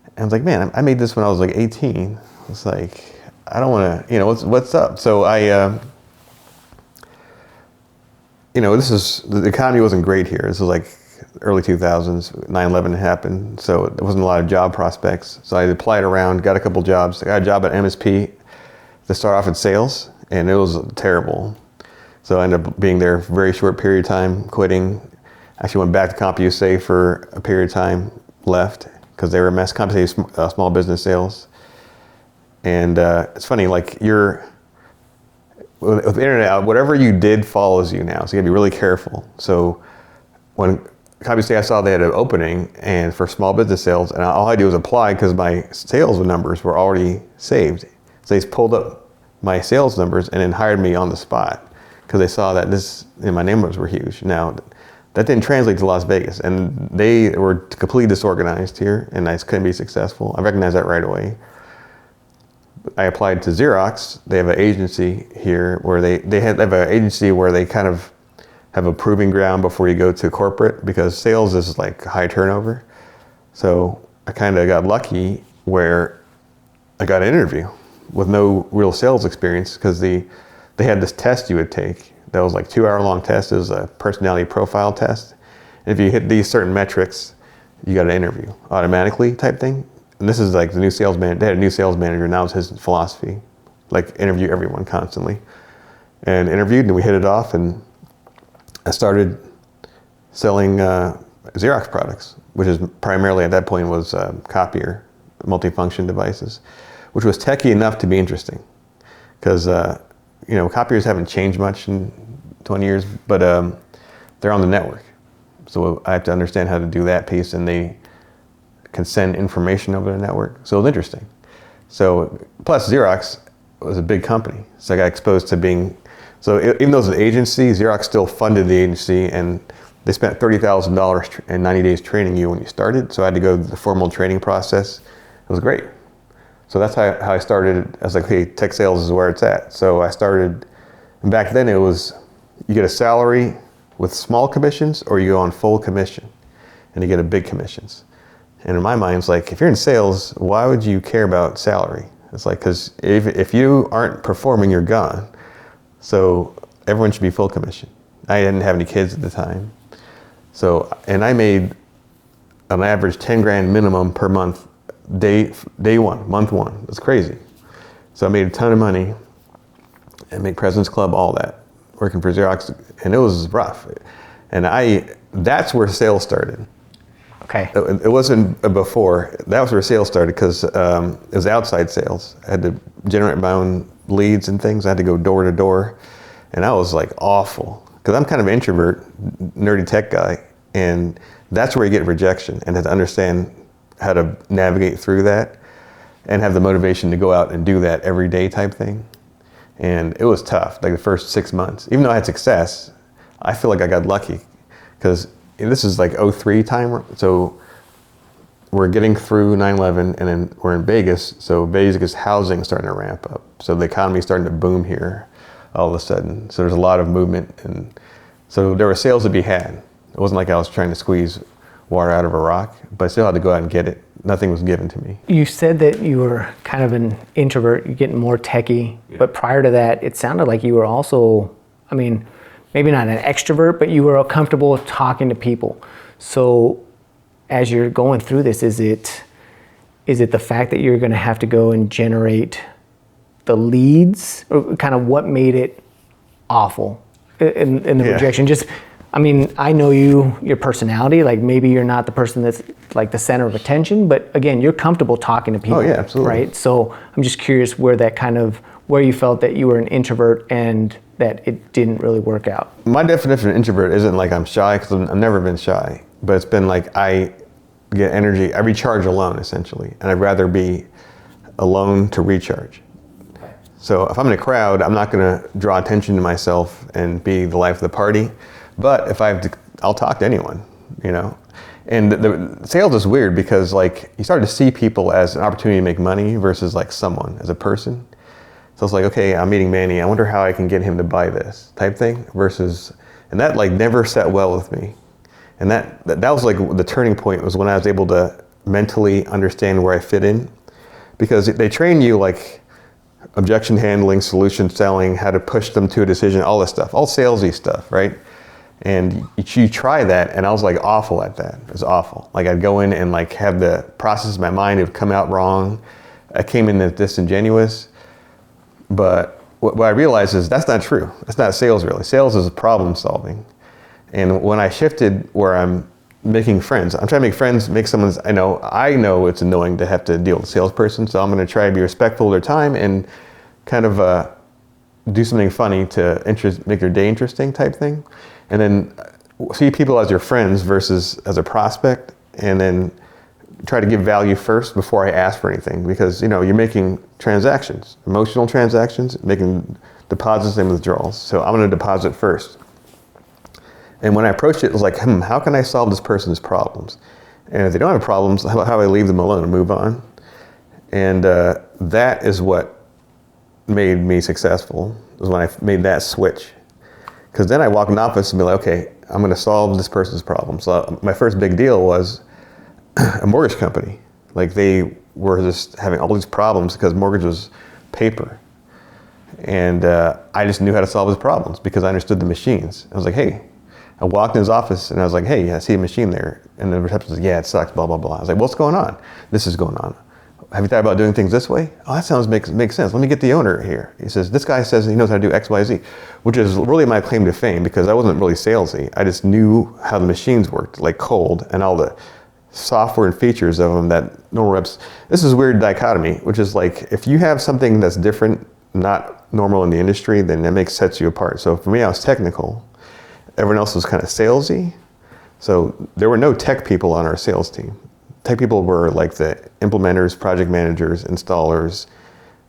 And I was like, man, I made this when I was 18. It's like, I don't want to, what's up? So the economy wasn't great here. This was early 2000s, 9/11 happened. So there wasn't a lot of job prospects. So I applied around, got a couple jobs. I got a job at MSP to start off in sales. And it was terrible. So I ended up being there for a very short period of time, quitting. Actually went back to CompUSA for a period of time, left, because they were a mess. CompUSA small business sales. And it's funny, with the internet, whatever you did follows you now. So you gotta be really careful. So when CompUSA, I saw they had an opening and for small business sales, and all I did was apply because my sales numbers were already saved. So they just pulled up my sales numbers and then hired me on the spot because they saw that my numbers were huge. Now, that didn't translate to Las Vegas, and they were completely disorganized here, and I just couldn't be successful. I recognized that right away. I applied to Xerox. They have an agency here where they have an agency where they kind of have a proving ground before you go to corporate, because sales is high turnover. So I kind of got lucky where I got an interview with no real sales experience, because they had this test you would take that was 2-hour-long test. It was a personality profile test. And if you hit these certain metrics, you got an interview automatically type thing. And this is the new sales manager. They had a new sales manager, and that was his philosophy. Interview everyone constantly. And interviewed, and we hit it off, and I started selling Xerox products, which is primarily at that point was copier, multifunction devices, which was techie enough to be interesting, because copiers haven't changed much in 20 years, but they're on the network. So I have to understand how to do that piece, and they can send information over the network. So it was interesting. So plus Xerox was a big company, so I got exposed to so even though it was an agency, Xerox still funded the agency, and they spent $30,000 and 90 days training you when you started. So I had to go through the formal training process. It was great. So that's how I started. I was like, hey, tech sales is where it's at. So I started, and back then it was, you get a salary with small commissions, or you go on full commission, and you get a big commissions. And in my mind, it's if you're in sales, why would you care about salary? It's because if you aren't performing, you're gone. So everyone should be full commission. I didn't have any kids at the time. So, and I made an average 10 grand minimum per month, day one, month one. It's crazy. So I made a ton of money and made President's Club, all that, working for Xerox, and it was rough. And that's where sales started. Okay. It wasn't before. That was where sales started, because it was outside sales. I had to generate my own leads and things. I had to go door to door, and that was awful, because I'm kind of an introvert, nerdy tech guy, and that's where you get rejection, and to understand how to navigate through that and have the motivation to go out and do that every day type thing. And it was tough, like the first 6 months. Even though I had success, I feel like I got lucky, because this is like '03 time, so we're getting through 9/11, and then we're in Vegas, so Vegas housing is starting to ramp up. So the economy is starting to boom here all of a sudden. So there's a lot of movement, and so there were sales to be had. It wasn't like I was trying to squeeze water out of a rock, but I still had to go out and get it. Nothing was given to me. You said that you were kind of an introvert, you're getting more techie, but prior to that, it sounded like you were also, I mean, maybe not an extrovert, but you were comfortable talking to people. So as you're going through this, is it the fact that you're going to have to go and generate the leads, or kind of what made it awful in the rejection? Just, I mean, I know your personality, like maybe you're not the person that's like the center of attention, but again, you're comfortable talking to people. Oh yeah, absolutely. Right? So I'm just curious where you felt that you were an introvert and that it didn't really work out. My definition of introvert isn't like I'm shy, because I've never been shy, but it's been like I get energy, I recharge alone essentially, and I'd rather be alone to recharge. So if I'm in a crowd, I'm not going to draw attention to myself and be the life of the party, but if I have to, I'll talk to anyone, you know. And the sales is weird, because like you start to see people as an opportunity to make money versus like someone as a person. So it's like, okay, I'm meeting Manny, I wonder how I can get him to buy this type thing, versus, and that like never sat well with me. And that was like the turning point, was when I was able to mentally understand where I fit in, because they train you like objection handling, solution selling, how to push them to a decision, all this stuff, all salesy stuff, right? And you try that, and I was like awful at that. It was awful. Like I'd go in and like have the process in my mind, it would come out wrong. I came in disingenuous. But what I realized is that's not true. That's not sales really. Sales is problem solving. And when I shifted where I'm making friends, I'm trying to make friends, make someone's, I know it's annoying to have to deal with a salesperson, so I'm going to try to be respectful of their time and kind of do something funny to make their day interesting type thing. And then see people as your friends versus as a prospect, and then try to give value first before I ask for anything, because you're making transactions, emotional transactions, making deposits and withdrawals. So I'm going to deposit first. And when I approached it was like, how can I solve this person's problems? And if they don't have problems, how do I leave them alone and move on? And that is what made me successful, was when I made that switch. Because then I walk in the office and be like, okay, I'm going to solve this person's problem. So my first big deal was a mortgage company. Like they were just having all these problems because mortgage was paper. And I just knew how to solve his problems because I understood the machines. I was like, hey, I walked in his office and I was like, hey, I see a machine there. And the receptionist was like, yeah, it sucks, blah, blah, blah. I was like, what's going on? This is going on. Have you thought about doing things this way? Oh, that makes sense. Let me get the owner here. He says, this guy says he knows how to do X, Y, Z, which is really my claim to fame, because I wasn't really salesy. I just knew how the machines worked, like cold, and all the software and features of them that normal reps. This is a weird dichotomy, which is like, if you have something that's different, not normal in the industry, then that sets you apart. So for me, I was technical. Everyone else was kind of salesy. So there were no tech people on our sales team. Tech people were like the implementers, project managers, installers.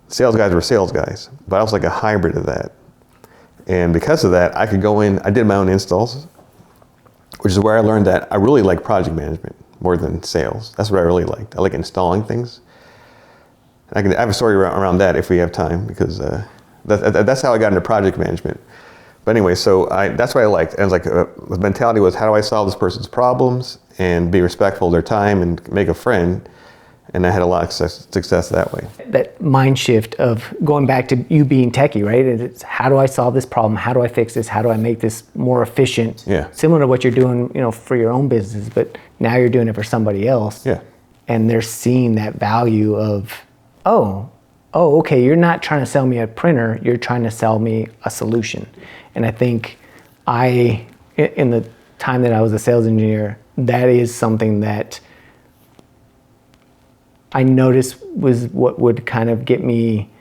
Sales guys were sales guys, but I was like a hybrid of that. And because of that, I could go in, I did my own installs, which is where I learned that I really like project management more than sales. That's what I really liked. I like installing things. I have a story around that if we have time, because that's how I got into project management. But anyway, so that's what I liked. And it was like, the mentality was, how do I solve this person's problems and be respectful of their time and make a friend? And I had a lot of success that way. That mind shift of going back to you being techie, right? It's how do I solve this problem? How do I fix this? How do I make this more efficient? Yeah. Similar to what you're doing, for your own business, but now you're doing it for somebody else. Yeah. And they're seeing that value of, oh, okay, you're not trying to sell me a printer, you're trying to sell me a solution. And I think in the time that I was a sales engineer, that is something that I noticed was what would kind of get me,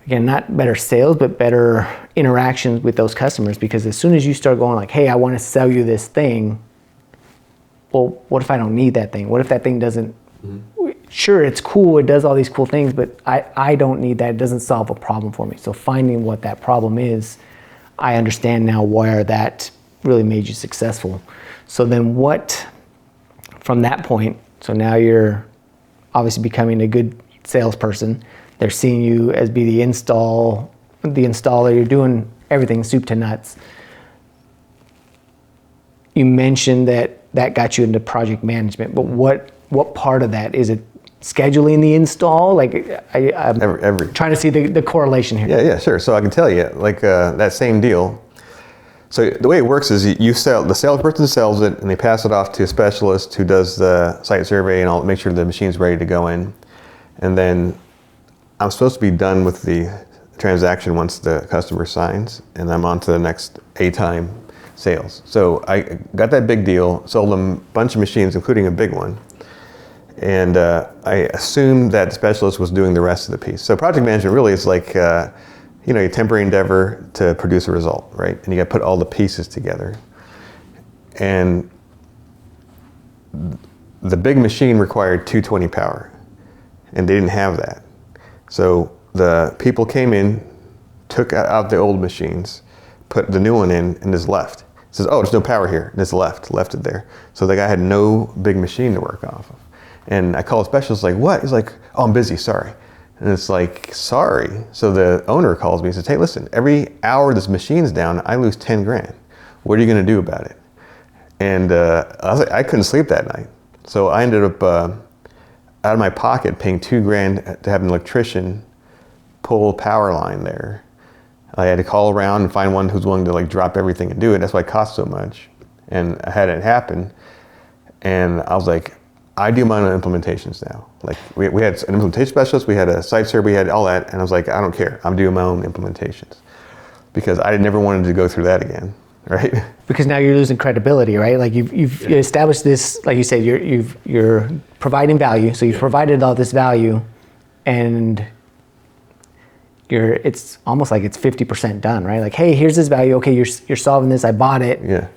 again, not better sales, but better interactions with those customers. Because as soon as you start going like, hey, I want to sell you this thing, well, what if I don't need that thing? What if that thing doesn't, sure, it's cool, it does all these cool things, but I don't need that. It doesn't solve a problem for me. So finding what that problem is, I understand now where that really made you successful. So then what, from that point, so now you're obviously becoming a good salesperson. They're seeing you as be the installer. You're doing everything soup to nuts. You mentioned that got you into project management, but what part of that is it? Scheduling the install? Like I'm every trying to see the correlation here. Yeah, sure. So I can tell you, like that same deal. So the way it works is the salesperson sells it and they pass it off to a specialist who does the site survey and I'll make sure the machine's ready to go in. And then I'm supposed to be done with the transaction once the customer signs, and I'm on to the next A-time sales. So I got that big deal, sold them a bunch of machines, including a big one. And I assumed that the specialist was doing the rest of the piece. So project management really is like, a temporary endeavor to produce a result, right? And you got to put all the pieces together. And the big machine required 220 power, and they didn't have that. So the people came in, took out the old machines, put the new one in, and just left. It says, oh, there's no power here, and just left it there. So the guy had no big machine to work off of. And I called a specialist, like, what? He's like, oh, I'm busy, sorry. And it's like, sorry. So the owner calls me and says, hey, listen, every hour this machine's down, I lose 10 grand. What are you gonna do about it? And I was like, I couldn't sleep that night. So I ended up out of my pocket paying 2 grand to have an electrician pull a power line there. I had to call around and find one who's willing to like drop everything and do it. That's why it cost so much. And I had it happen. And I was like, I do my own implementations now. Like we had an implementation specialist, we had a site survey, we had all that, and I was like, I don't care. I'm doing my own implementations because I never wanted to go through that again, right? Because now you're losing credibility, right? Like you've established this, like you said, you're providing value. So you've provided all this value, and it's almost like it's 50% done, right? Like, hey, here's this value. Okay, you're solving this. I bought it. Yeah.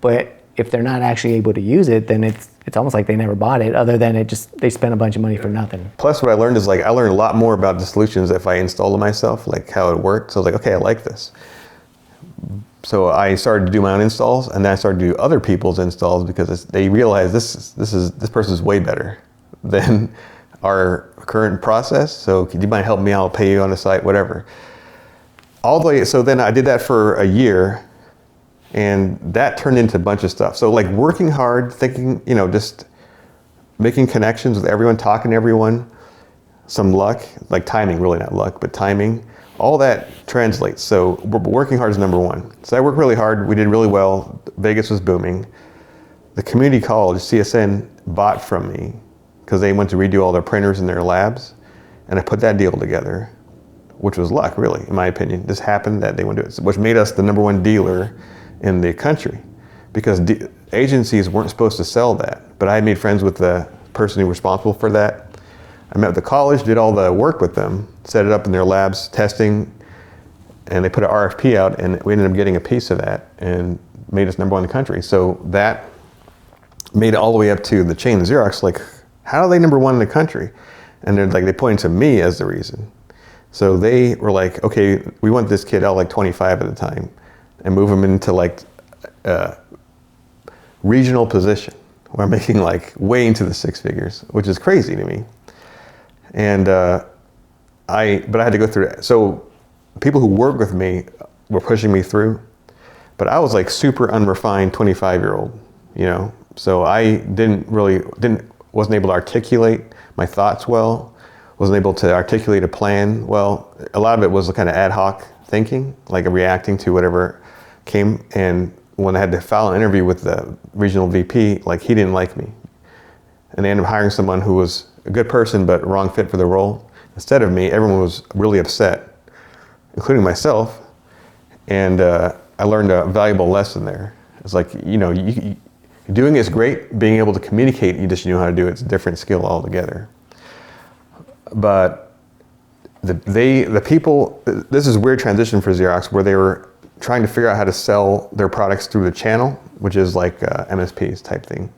But if they're not actually able to use it, then it's almost like they never bought it, other than they spent a bunch of money for nothing. Plus what I learned is like, I learned a lot more about the solutions if I installed them myself, like how it worked. So I was like, okay, I like this. So I started to do my own installs, and then I started to do other people's installs because they realized this person's way better than our current process. So could you mind helping me out? I'll pay you on the site, whatever. All the way, so then I did that for a year. And that turned into a bunch of stuff. So like working hard, thinking, just making connections with everyone, talking to everyone, some luck, like timing, really not luck, but timing, all that translates. So working hard is number one. So I worked really hard. We did really well. Vegas was booming. The community college, CSN, bought from me because they went to redo all their printers in their labs. And I put that deal together, which was luck, really, in my opinion. This happened that they went to it, which made us the #1 dealer in the country, because agencies weren't supposed to sell that. But I had made friends with the person who was responsible for that. I met with the college, did all the work with them, set it up in their labs, testing, and they put an RFP out, and we ended up getting a piece of that and made us #1 in the country. So that made it all the way up to the chain Xerox, like, how are they #1 in the country? And they're like, they pointed to me as the reason. So they were like, okay, we want this kid out like 25 at the time, and move them into like a regional position where I'm making like way into the 6 figures, which is crazy to me. And but I had to go through that. So people who work with me were pushing me through, but I was like super unrefined 25-year-old, So I wasn't able to articulate my thoughts well, wasn't able to articulate a plan well. A lot of it was kind of ad hoc thinking, like reacting to whatever came. And when I had to file an interview with the regional VP, like he didn't like me. And they ended up hiring someone who was a good person, but wrong fit for the role. Instead of me, everyone was really upset, including myself. And I learned a valuable lesson there. It's like, doing is great. Being able to communicate, you just know how to do it. It's a different skill altogether. But the people, this is a weird transition for Xerox where they were trying to figure out how to sell their products through the channel, which is like MSPs type thing.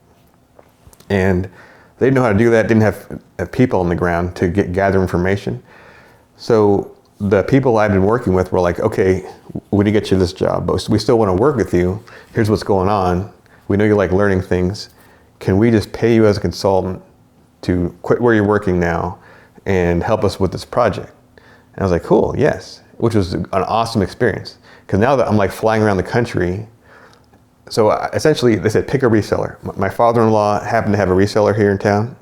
And they didn't know how to do that, didn't have people on the ground to gather information. So the people I've been working with were like, okay, we did get you this job, but we still want to work with you. Here's what's going on. We know you like learning things. Can we just pay you as a consultant to quit where you're working now and help us with this project? And I was like, cool, yes, which was an awesome experience. Because now that I'm like flying around the country, so essentially they said pick a reseller. My father-in-law happened to have a reseller here in town.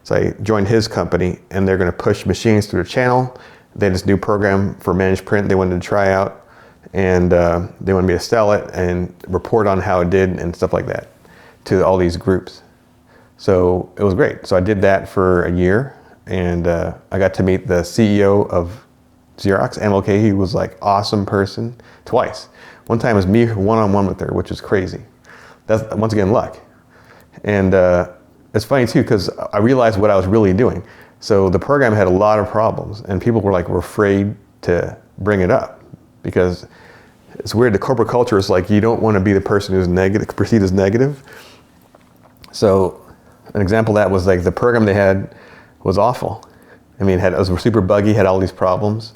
So I joined his company and they're gonna push machines through the channel. They had this new program for managed print they wanted to try out, and they wanted me to sell it and report on how it did and stuff like that to all these groups. So it was great. So I did that for a year, and I got to meet the CEO of Xerox, MLK. He was like awesome person twice. One time it was me one-on-one with her, which is crazy. That's once again luck. And it's funny too, because I realized what I was really doing. So the program had a lot of problems, and people were afraid to bring it up because it's weird. The corporate culture is like you don't want to be the person who's negative, perceived as negative. So an example of that was like the program they had was awful. I mean, it was super buggy, had all these problems,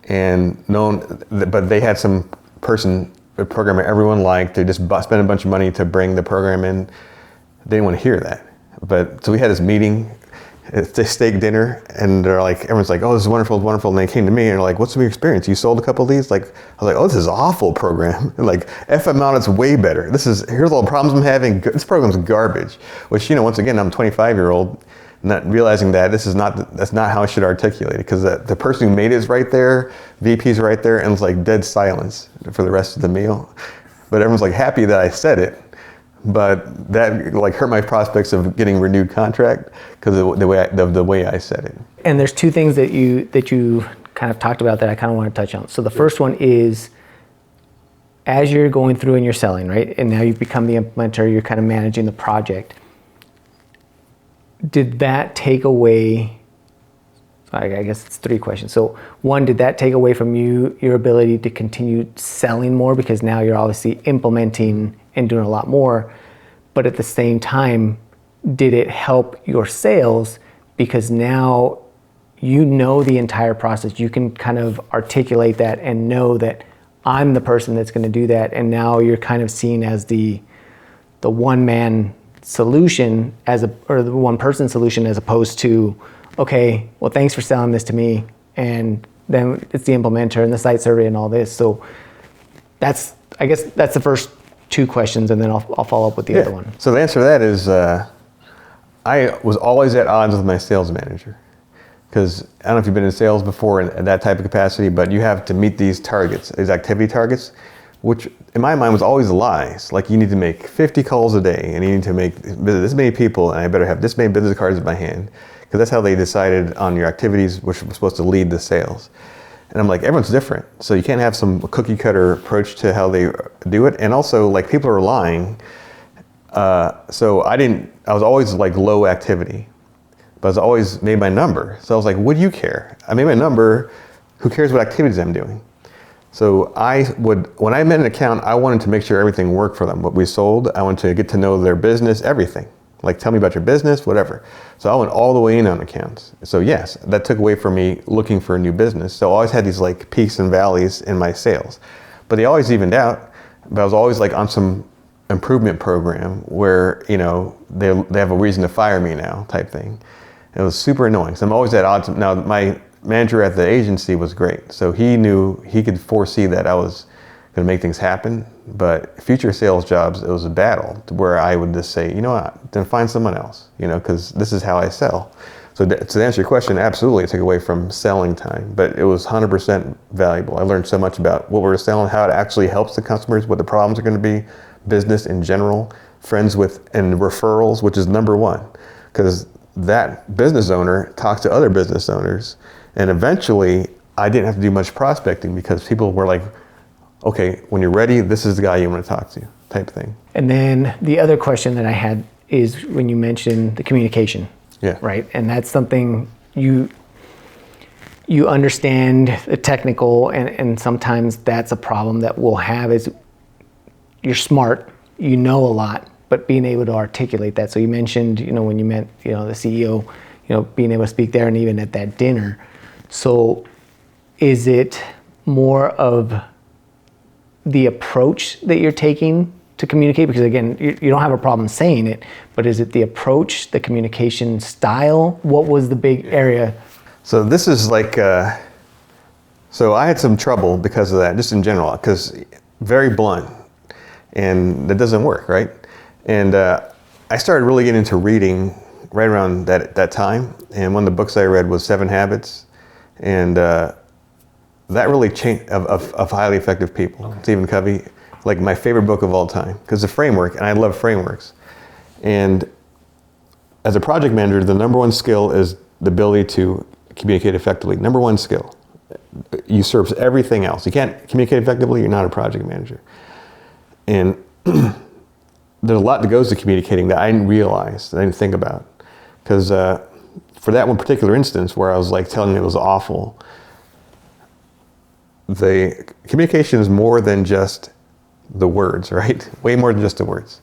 and but they had some a programmer everyone liked. They just spent a bunch of money to bring the program in. They didn't want to hear that. But so we had this meeting. It's a steak dinner, and they're like, everyone's like, oh, this is wonderful, it's wonderful. And they came to me and they're like, what's your experience? You sold a couple of these? Like, I was like, oh, this is an awful program. And like, FM out, it's way better. Here's all the problems I'm having. This program's garbage. Which, once again, I'm a 25-year-old, not realizing that that's not how I should articulate it, because the person who made it is right there, VP's right there, and it's like dead silence for the rest of the meal. But everyone's like happy that I said it. But that like hurt my prospects of getting renewed contract because of the way I said it. And there's two things that you kind of talked about that I kind of want to touch on. So the first one is, as you're going through and you're selling, right? And now you've become the implementer, you're kind of managing the project. Did that take away, I guess it's three questions. So one, did that take away from your ability to continue selling more because now you're obviously implementing and doing a lot more, but at the same time, did it help your sales because now you know the entire process, you can kind of articulate that and know that I'm the person that's going to do that, and now you're kind of seen as the one-man solution or the one-person solution, as opposed to, okay, well, thanks for selling this to me, and then it's the implementer and the site survey and all this. So I guess that's the first two questions, and then I'll follow up with the other one. So the answer to that is I was always at odds with my sales manager, because I don't know if you've been in sales before in that type of capacity, but you have to meet these targets, these activity targets, which in my mind was always lies. Like, you need to make 50 calls a day, and you need to visit this many people, and I better have this many business cards in my hand, because that's how they decided on your activities, which was supposed to lead the sales. And I'm like, everyone's different. So you can't have some cookie cutter approach to how they do it. And also, like, people are lying. So I was always like low activity, but I was always made my number. So I was like, what do you care? I made my number. Who cares what activities I'm doing? So when I met an account, I wanted to make sure everything worked for them. What we sold, I wanted to get to know their business, everything. Like, tell me about your business, whatever. So I went all the way in on accounts. So yes, that took away from me looking for a new business. So I always had these like peaks and valleys in my sales, but they always evened out. But I was always like on some improvement program where, they have a reason to fire me now type thing. It was super annoying. So I'm always at odds. Now, my manager at the agency was great. So he knew, he could foresee that I was going to make things happen. But future sales jobs, it was a battle where I would just say, you know what, then find someone else, because this is how I sell. So to answer your question, absolutely, it took away from selling time, but it was 100% valuable. I learned so much about what we're selling, how it actually helps the customers, what the problems are going to be, business in general, friends with, and referrals, which is number one, because that business owner talks to other business owners, and eventually I didn't have to do much prospecting because people were like, okay, when you're ready, this is the guy you want to talk to, type thing. And then the other question that I had is when you mentioned the communication, right? And that's something you you understand the technical, and sometimes that's a problem that we'll have is you're smart, you know a lot, but being able to articulate that. So you mentioned, when you met, the CEO, being able to speak there and even at that dinner. So is it more of the approach that you're taking to communicate? Because again, you don't have a problem saying it, but is it the approach, the communication style? What was the big area? So this is like, so I had some trouble because of that, just in general, because very blunt, and that doesn't work, right? And I started really getting into reading right around that time, and one of the books I read was 7 Habits, and that really changed, of highly effective people. Okay. Stephen Covey, like my favorite book of all time, because it's a framework, and I love frameworks. And as a project manager, the number one skill is the ability to communicate effectively. Number one skill. Usurps everything else. You can't communicate effectively, you're not a project manager. And there's a lot that goes to communicating that I didn't realize, that I didn't think about. Because for that one particular instance where I was like telling it was awful, the communication is more than just the words, right? Way more than just the words.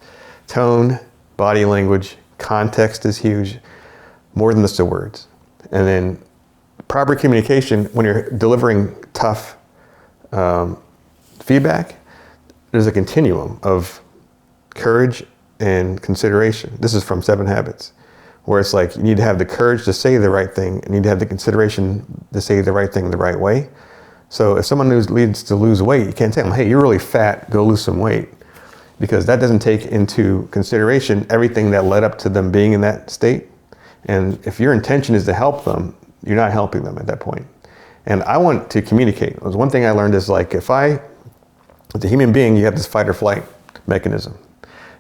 Tone, body language, context is huge, more than just the words. And then proper communication, when you're delivering tough feedback, there's a continuum of courage and consideration. This is from 7 Habits, where it's like you need to have the courage to say the right thing, and you need to have the consideration to say the right thing the right way. So if someone needs to lose weight, you can't tell them, hey, you're really fat, go lose some weight. Because that doesn't take into consideration everything that led up to them being in that state. And if your intention is to help them, you're not helping them at that point. And I want to communicate. It was one thing I learned is like, as a human being, you have this fight or flight mechanism.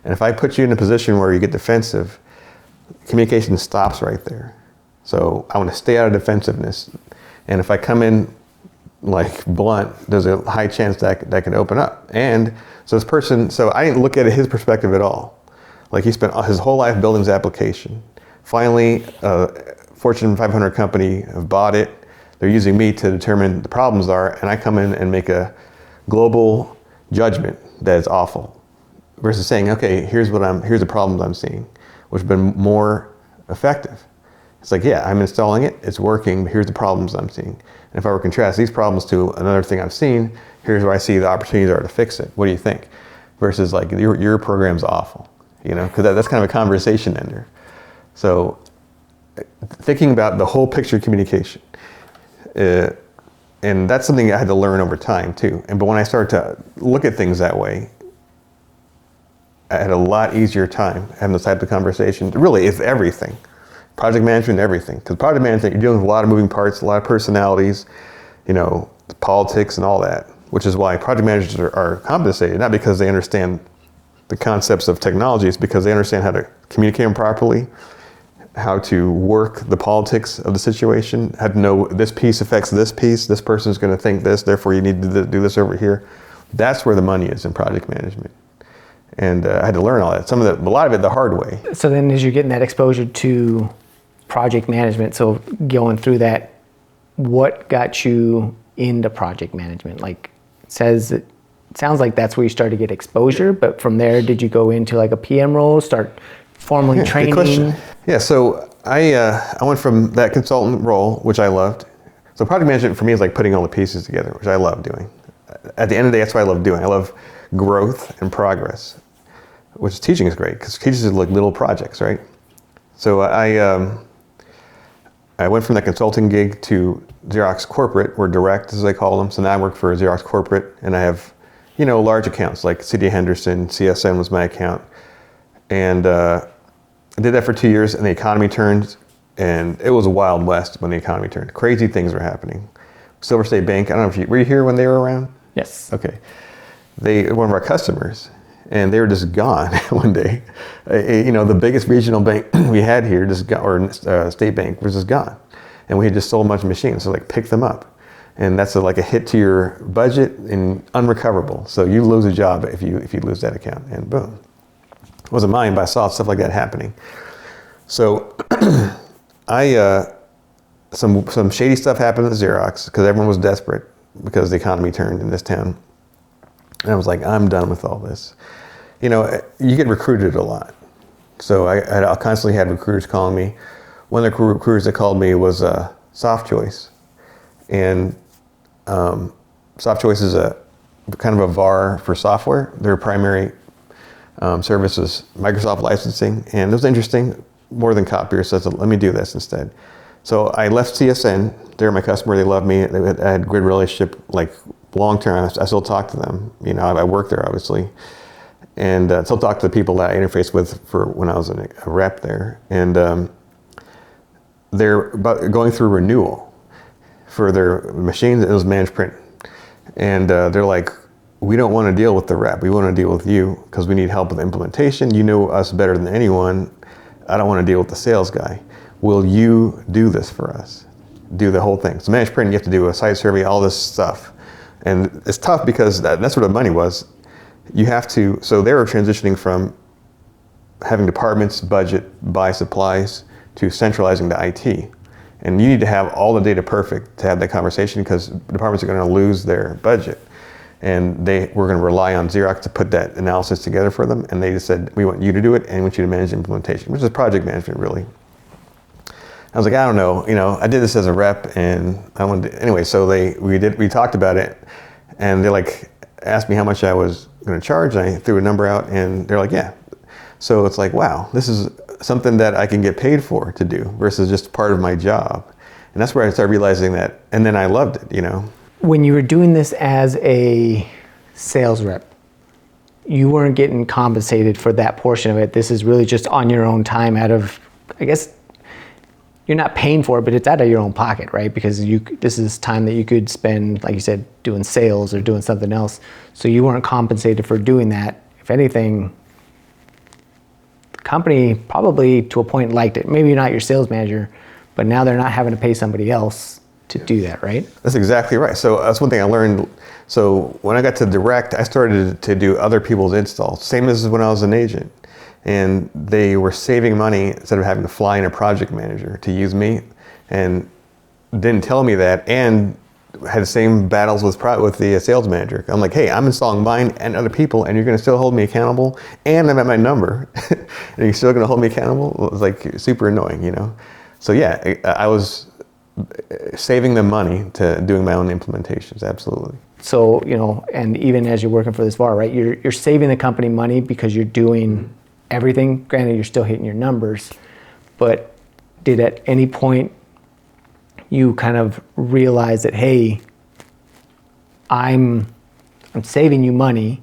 And if I put you in a position where you get defensive, communication stops right there. So I want to stay out of defensiveness. And if I come in like blunt, there's a high chance that can open up. And so this person, so I didn't look at his perspective at all. Like he spent his whole life building his application. Finally, Fortune 500 company have bought it. They're using me to determine the problems are, and I come in and make a global judgment that is awful. Versus saying, okay, here's the problems I'm seeing, which have been more effective. It's like, yeah, I'm installing it, it's working, but here's the problems I'm seeing. And if I were to contrast these problems to another thing I've seen, here's where I see the opportunities are to fix it. What do you think? Versus like, your program's awful, because that's kind of a conversation ender. So thinking about the whole picture communication, and that's something I had to learn over time too. But when I started to look at things that way, I had a lot easier time having this type of conversation. Really, it's everything. Project management, everything. Because project management, you're dealing with a lot of moving parts, a lot of personalities, politics and all that, which is why project managers are compensated, not because they understand the concepts of technology, it's because they understand how to communicate them properly, how to work the politics of the situation, how to know this piece affects this piece, this person's going to think this, therefore you need to do this over here. That's where the money is in project management. And I had to learn all that. A lot of it the hard way. So then as you're getting that exposure to project management, so going through that, what got you into project management? Like it sounds like that's where you started to get exposure, but from there, did you go into like a PM role, start formally training? Good question. Yeah, so I went from that consultant role, which I loved. So project management for me is like putting all the pieces together, which I love doing. At the end of the day, that's what I love doing. I love growth and progress, which teaching is great because teaching is like little projects, right? So I went from that consulting gig to Xerox Corporate, or Direct as they call them. So now I work for Xerox Corporate, and I have, large accounts like City of Henderson, CSN was my account. And I did that for 2 years, and the economy turned, and it was a wild west when the economy turned. Crazy things were happening. Silver State Bank, I don't know if were you here when they were around? Yes. Okay. They were one of our customers, and they were just gone one day. The biggest regional bank we had here, state bank, was just gone. And we had just sold a bunch of machines, so pick them up. And that's like a hit to your budget and unrecoverable. So you lose a job if you lose that account, and boom. It wasn't mine, but I saw stuff like that happening. So I some shady stuff happened at Xerox because everyone was desperate because the economy turned in this town. And I was like, I'm done with all this. You know, you get recruited a lot. So I constantly had recruiters calling me. One of the recruiters that called me was Soft Choice. And Soft Choice is a kind of a VAR for software. Their primary service is Microsoft licensing. And it was interesting, more than copier, so I said, let me do this instead. So I left CSN. They're my customer. They love me. I had a good relationship, like long term. I still talk to them. You know, I work there, obviously. And still talk to the people that I interfaced with for when I was a rep there. And they're going through renewal for their machines. It was managed print. And they're like, we don't want to deal with the rep. We want to deal with you because we need help with implementation. You know us better than anyone. I don't want to deal with the sales guy. Will you do this for us? Do the whole thing. So managed print, you have to do a site survey, all this stuff. And it's tough because that's where the money was. You have to, so they were transitioning from having departments budget, buy supplies, to centralizing the IT. And you need to have all the data perfect to have that conversation because departments are going to lose their budget. And they were going to rely on Xerox to put that analysis together for them. And they just said, we want you to do it and we want you to manage the implementation, which is project management, really. I was like, I don't know, you know, I did this as a rep and I wanted to, anyway, so we talked about it and they like asked me how much I was going to charge and I threw a number out and they're like, yeah. So it's like, wow, this is something that I can get paid for to do versus just part of my job. And that's where I started realizing that, and then I loved it, you know. When you were doing this as a sales rep, you weren't getting compensated for that portion of it. This is really just on your own time out of, I guess, you're not paying for it, but it's out of your own pocket, right? Because this is time that you could spend, like you said, doing sales or doing something else. So you weren't compensated for doing that. If anything, the company probably to a point liked it. Maybe not your sales manager, but now they're not having to pay somebody else to do that, right? That's exactly right. So that's one thing I learned. So when I got to direct, I started to do other people's installs. Same as when I was an agent. And they were saving money instead of having to fly in a project manager to use me, and didn't tell me that, and had the same battles with the sales manager. I'm like, hey, I'm installing mine and other people, and you're going to still hold me accountable, and I'm at my number, and you're still going to hold me accountable? It was like super annoying, you know? So yeah, I was saving them money to doing my own implementations, absolutely. So, you know, and even as you're working for this VAR, right, you're saving the company money because you're doing everything. Granted, you're still hitting your numbers, but did at any point you kind of realize that, hey, I'm saving you money,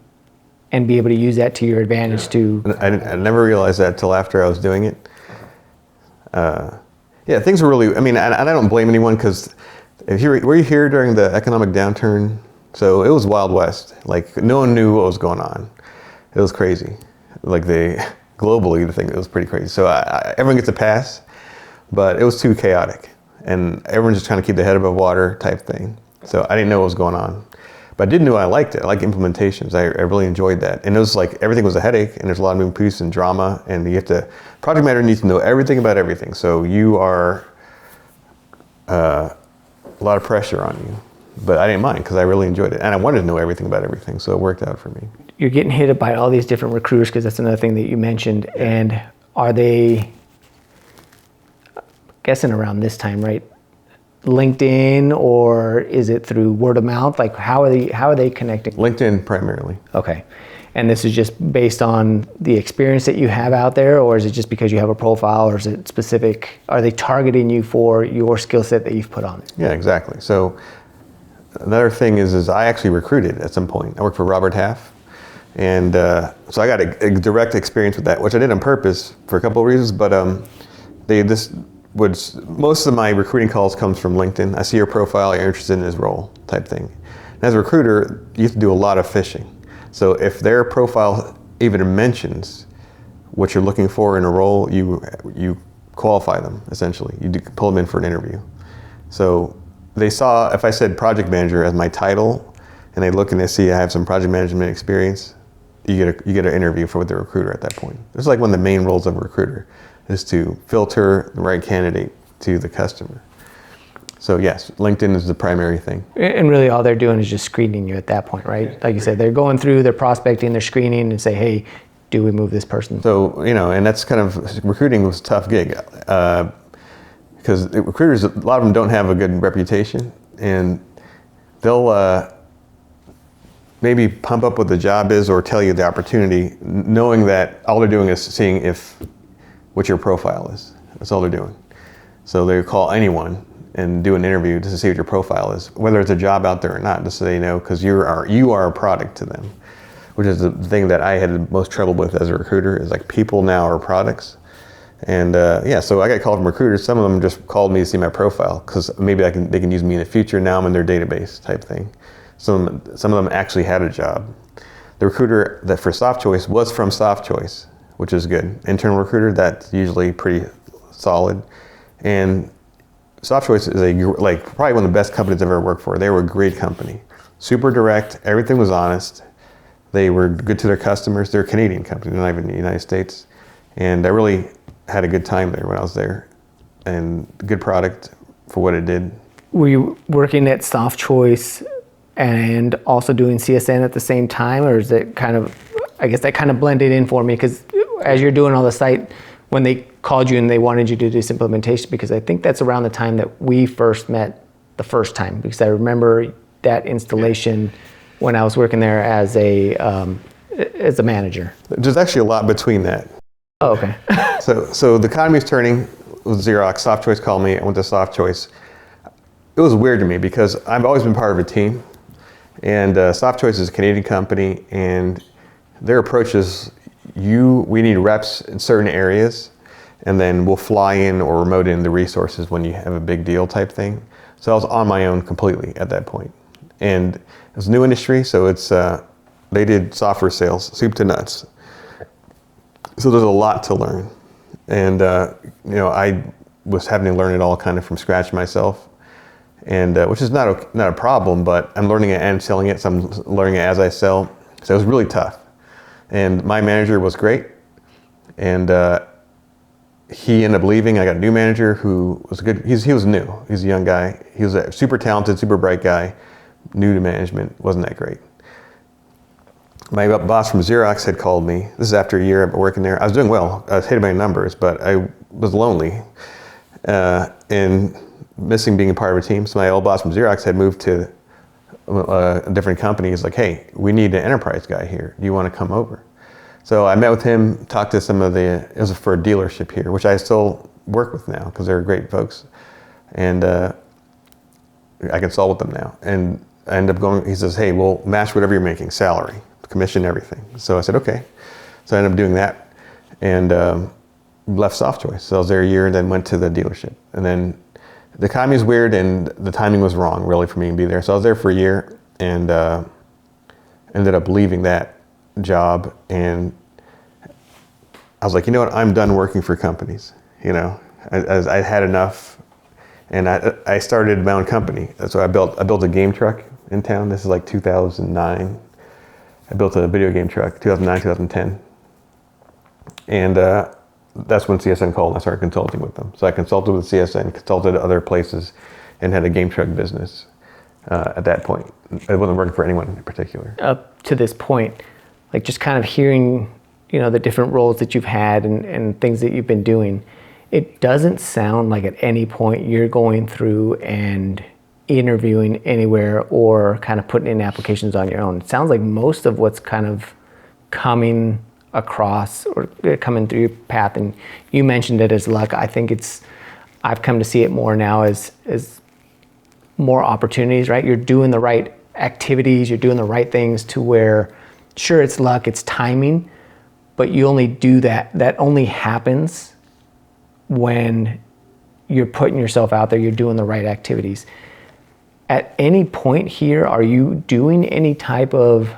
and be able to use that to your advantage to... I never realized that till after I was doing it. Yeah, things were really, I mean, and I don't blame anyone because were you here during the economic downturn? So it was Wild West. Like, no one knew what was going on. It was crazy. Like globally, the thing, it was pretty crazy. So everyone gets a pass, but it was too chaotic. And everyone's just trying to keep their head above water type thing. So I didn't know what was going on. But I did know I liked it. I like implementations. I really enjoyed that. And it was like, everything was a headache, and there's a lot of moving pieces and drama, and you have to, project manager needs to know everything about everything. So you are, a lot of pressure on you. But I didn't mind because I really enjoyed it. And I wanted to know everything about everything, so it worked out for me. You're getting hit by all these different recruiters, because that's another thing that you mentioned. And are they, guessing around this time, right? LinkedIn, or is it through word of mouth? Like, how are they connecting? LinkedIn primarily. Okay. And this is just based on the experience that you have out there, or is it just because you have a profile, or is it specific? Are they targeting you for your skill set that you've put on it? Yeah, exactly. So another thing is I actually recruited at some point. I worked for Robert Half. And so I got a direct experience with that, which I did on purpose for a couple of reasons. But most of my recruiting calls comes from LinkedIn. I see your profile, you're interested in this role type thing. And as a recruiter, you have to do a lot of fishing. So if their profile even mentions what you're looking for in a role, you qualify them, essentially. You pull them in for an interview. So they saw, if I said project manager as my title, and they look and they see I have some project management experience, you get an interview with the recruiter at that point. It's like one of the main roles of a recruiter, is to filter the right candidate to the customer. So yes, LinkedIn is the primary thing. And really all they're doing is just screening you at that point, right? Like you said, they're going through, they're prospecting, they're screening and say, hey, do we move this person? So, and that's kind of, recruiting was a tough gig. Because recruiters, a lot of them don't have a good reputation, and they'll maybe pump up what the job is or tell you the opportunity, knowing that all they're doing is seeing what your profile is. That's all they're doing. So they call anyone and do an interview just to see what your profile is, whether it's a job out there or not, just so they know, because you are a product to them, which is the thing that I had the most trouble with as a recruiter, is like people now are products. And so I got called from recruiters. Some of them just called me to see my profile because maybe they can use me in the future. Now I'm in their database type thing. Some of them actually had a job. The recruiter that for Soft Choice was from Soft Choice, which is good. Internal recruiter, that's usually pretty solid. And Soft Choice is probably one of the best companies I've ever worked for. They were a great company, super direct. Everything was honest. They were good to their customers. They're a Canadian company, they're not even in the United States. And I really had a good time there when I was there, and good product for what it did. Were you working at Soft Choice and also doing CSN at the same time, or is it kind of, I guess that kind of blended in for me, because as you're doing all the site, when they called you and they wanted you to do this implementation, because I think that's around the time that we first met the first time, because I remember that installation when I was working there as a manager. There's actually a lot between that. Oh, okay. So the economy's turning with Xerox. Soft Choice called me. I went to Soft Choice. It was weird to me because I've always been part of a team, and Soft Choice is a Canadian company, and their approach is we need reps in certain areas, and then we'll fly in or remote in the resources when you have a big deal type thing. So I was on my own completely at that point, and it was a new industry, so it's they did software sales, soup to nuts. So there's a lot to learn, and I was having to learn it all kind of from scratch myself, and which is not a problem, but I'm learning it and selling it, so I'm learning it as I sell. So it was really tough, and my manager was great, and he ended up leaving. I got a new manager who was good. He was new. He's a young guy. He was a super talented, super bright guy, new to management. Wasn't that great. My boss from Xerox had called me. This is after a year of working there. I was doing well. I was hitting my numbers, but I was lonely and missing being a part of a team. So my old boss from Xerox had moved to a different company. He's like, hey, we need an enterprise guy here. Do you want to come over? So I met with him, talked to some of it was for a dealership here, which I still work with now because they're great folks. And I consult with them now. And I end up going, he says, hey, we'll match whatever you're making, salary, commission, everything. So I said, okay. So I ended up doing that and left Soft Choice. So I was there a year and then went to the dealership. And then the economy was weird and the timing was wrong really for me to be there. So I was there for a year and ended up leaving that job. And I was like, you know what, I'm done working for companies. I had enough. And I started my own company. So I built a game truck in town. This is like 2009. I built a video game truck, 2009, 2010. And that's when CSN called and I started consulting with them. So I consulted with CSN, consulted at other places, and had a game truck business at that point. I wasn't working for anyone in particular. Up to this point, like just kind of hearing, the different roles that you've had and things that you've been doing, it doesn't sound like at any point you're going through and interviewing anywhere or kind of putting in applications on your own. It sounds like most of what's kind of coming across or coming through your path, and you mentioned it as luck. I think I've come to see it more now as more opportunities, right? You're doing the right activities, you're doing the right things to where, sure, it's luck, it's timing, but you only do that. That only happens when you're putting yourself out there, you're doing the right activities. At any point here, are you doing any type of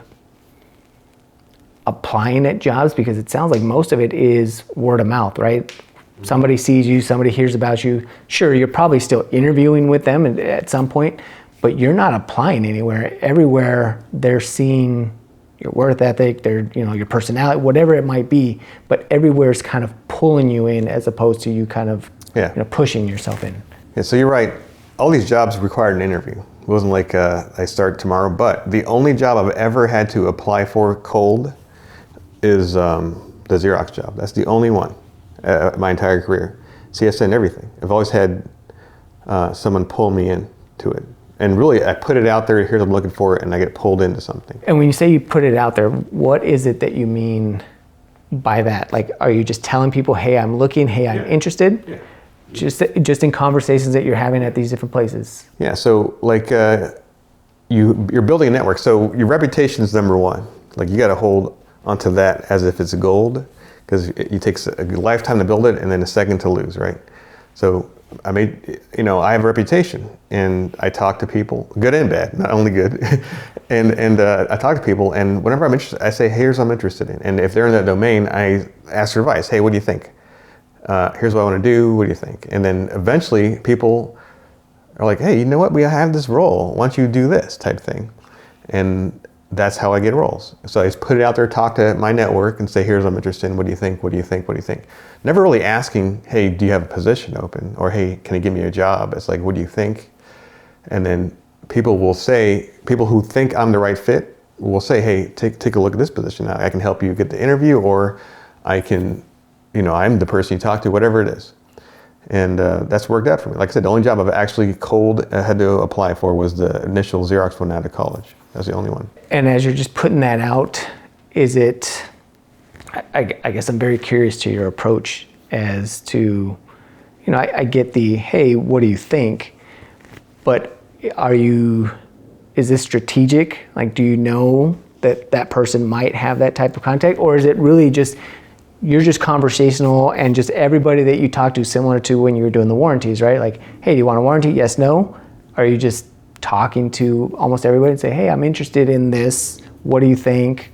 applying at jobs? Because it sounds like most of it is word of mouth, right? Somebody sees you, somebody hears about you. Sure, you're probably still interviewing with them at some point, but you're not applying anywhere. Everywhere they're seeing your work ethic, your personality, whatever it might be, but everywhere is kind of pulling you in as opposed to you kind of pushing yourself in. Yeah, so you're right all these jobs required an interview. It wasn't like I start tomorrow, but the only job I've ever had to apply for cold is the Xerox job. That's the only one my entire career. CSN, everything. I've always had someone pull me into it. And really, I put it out there, here's what I'm looking for, and I get pulled into something. And when you say you put it out there, what is it that you mean by that? Like, are you just telling people, hey, I'm looking, hey, I'm interested? Yeah. Just in conversations that you're having at these different places? Yeah, so like you're building a network, so your reputation is number one. Like you gotta hold onto that as if it's gold, because it takes a lifetime to build it and then a second to lose, right? So I have a reputation, and I talk to people, good and bad, not only good. and I talk to people, and whenever I'm interested, I say, here's what I'm interested in. And if they're in that domain, I ask for advice. Hey, what do you think? Here's what I want to do. What do you think? And then eventually people are like, hey, you know what? We have this role. Why don't you do this type thing? And that's how I get roles. So I just put it out there, talk to my network and say, here's what I'm interested in. What do you think? What do you think? What do you think? Never really asking, hey, do you have a position open? Or hey, can you give me a job? It's like, what do you think? And then people will say, people who think I'm the right fit will say, hey, take a look at this position. I can help you get the interview, or I can, I'm the person you talk to, whatever it is. And that's worked out for me. Like I said, the only job I've actually had to apply for was the initial Xerox one out of college. That's the only one. And as you're just putting that out, is it, I guess I'm very curious to your approach as to, I get the, hey, what do you think? But is this strategic? Like, do you know that person might have that type of contact? Or is it really just, you're just conversational and just everybody that you talk to, similar to when you were doing the warranties, right? Like, hey, do you want a warranty? Yes, no? Are you just talking to almost everybody and say, hey, I'm interested in this. What do you think?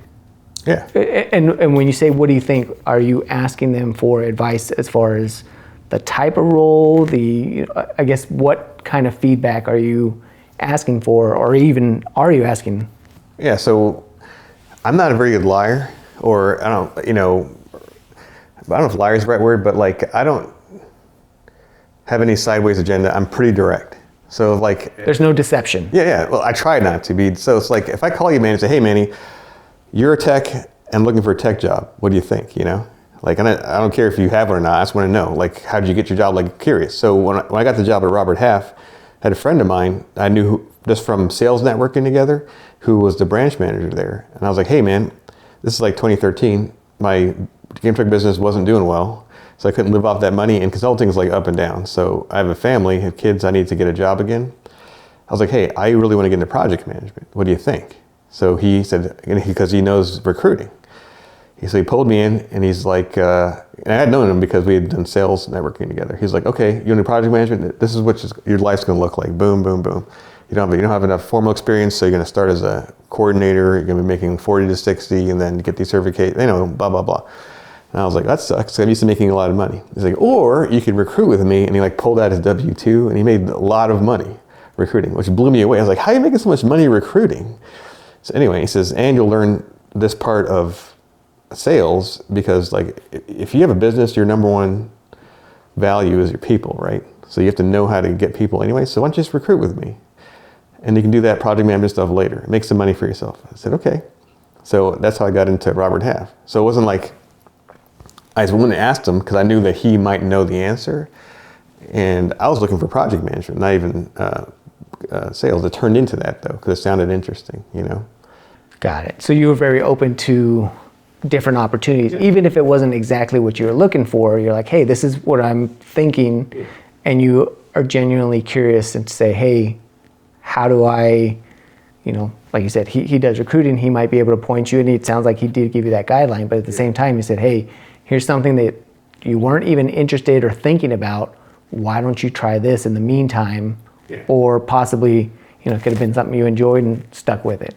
Yeah. And when you say, what do you think, are you asking them for advice as far as the type of role, I guess, what kind of feedback are you asking for, or even are you asking? Yeah, so I'm not a very good liar, or I don't know if liar is the right word, but like I don't have any sideways agenda. I'm pretty direct. So like, there's no deception. Yeah. Well, I try not to be. So it's like if I call you, man, and say, hey, Manny, you're a tech and looking for a tech job. What do you think? Like, and I don't care if you have it or not. I just want to know, like, how did you get your job? Like, curious. So when I got the job at Robert Half, I had a friend of mine I knew just from sales networking together, who was the branch manager there. And I was like, hey, man, this is like 2013. My game truck business wasn't doing well, so I couldn't live off that money, and consulting is like up and down. So I have a family, have kids, I need to get a job again. I was like, hey, I really want to get into project management. What do you think? So he said, because he knows recruiting. So he pulled me in, and he's like, and I had known him because we had done sales networking together. He's like, okay, you want to do project management? This is what your life's going to look like. Boom, boom, boom. You don't have enough formal experience, so you're going to start as a coordinator. You're going to be making 40 to 60, and then get these certificates, blah, blah, blah. And I was like, that sucks. I'm used to making a lot of money. He's like, or you could recruit with me. And he like pulled out his W-2, and he made a lot of money recruiting, which blew me away. I was like, how are you making so much money recruiting? So anyway, he says, and you'll learn this part of sales, because like if you have a business, your number one value is your people, right? So you have to know how to get people anyway. So why don't you just recruit with me? And you can do that project management stuff later. Make some money for yourself. I said, okay. So that's how I got into Robert Half. So it wasn't like I just wouldn't have asked him, because I knew that he might know the answer. And I was looking for project management, not even sales. It turned into that though, because it sounded interesting, Got it. So you were very open to different opportunities, even if it wasn't exactly what you were looking for. You're like, hey, this is what I'm thinking. And you are genuinely curious and say, hey, how do I, like you said, he does recruiting. He might be able to point you, and it sounds like he did give you that guideline. But at the same time, he said, hey, here's something that you weren't even interested or thinking about. Why don't you try this in the meantime? Yeah. Or possibly, it could have been something you enjoyed and stuck with it.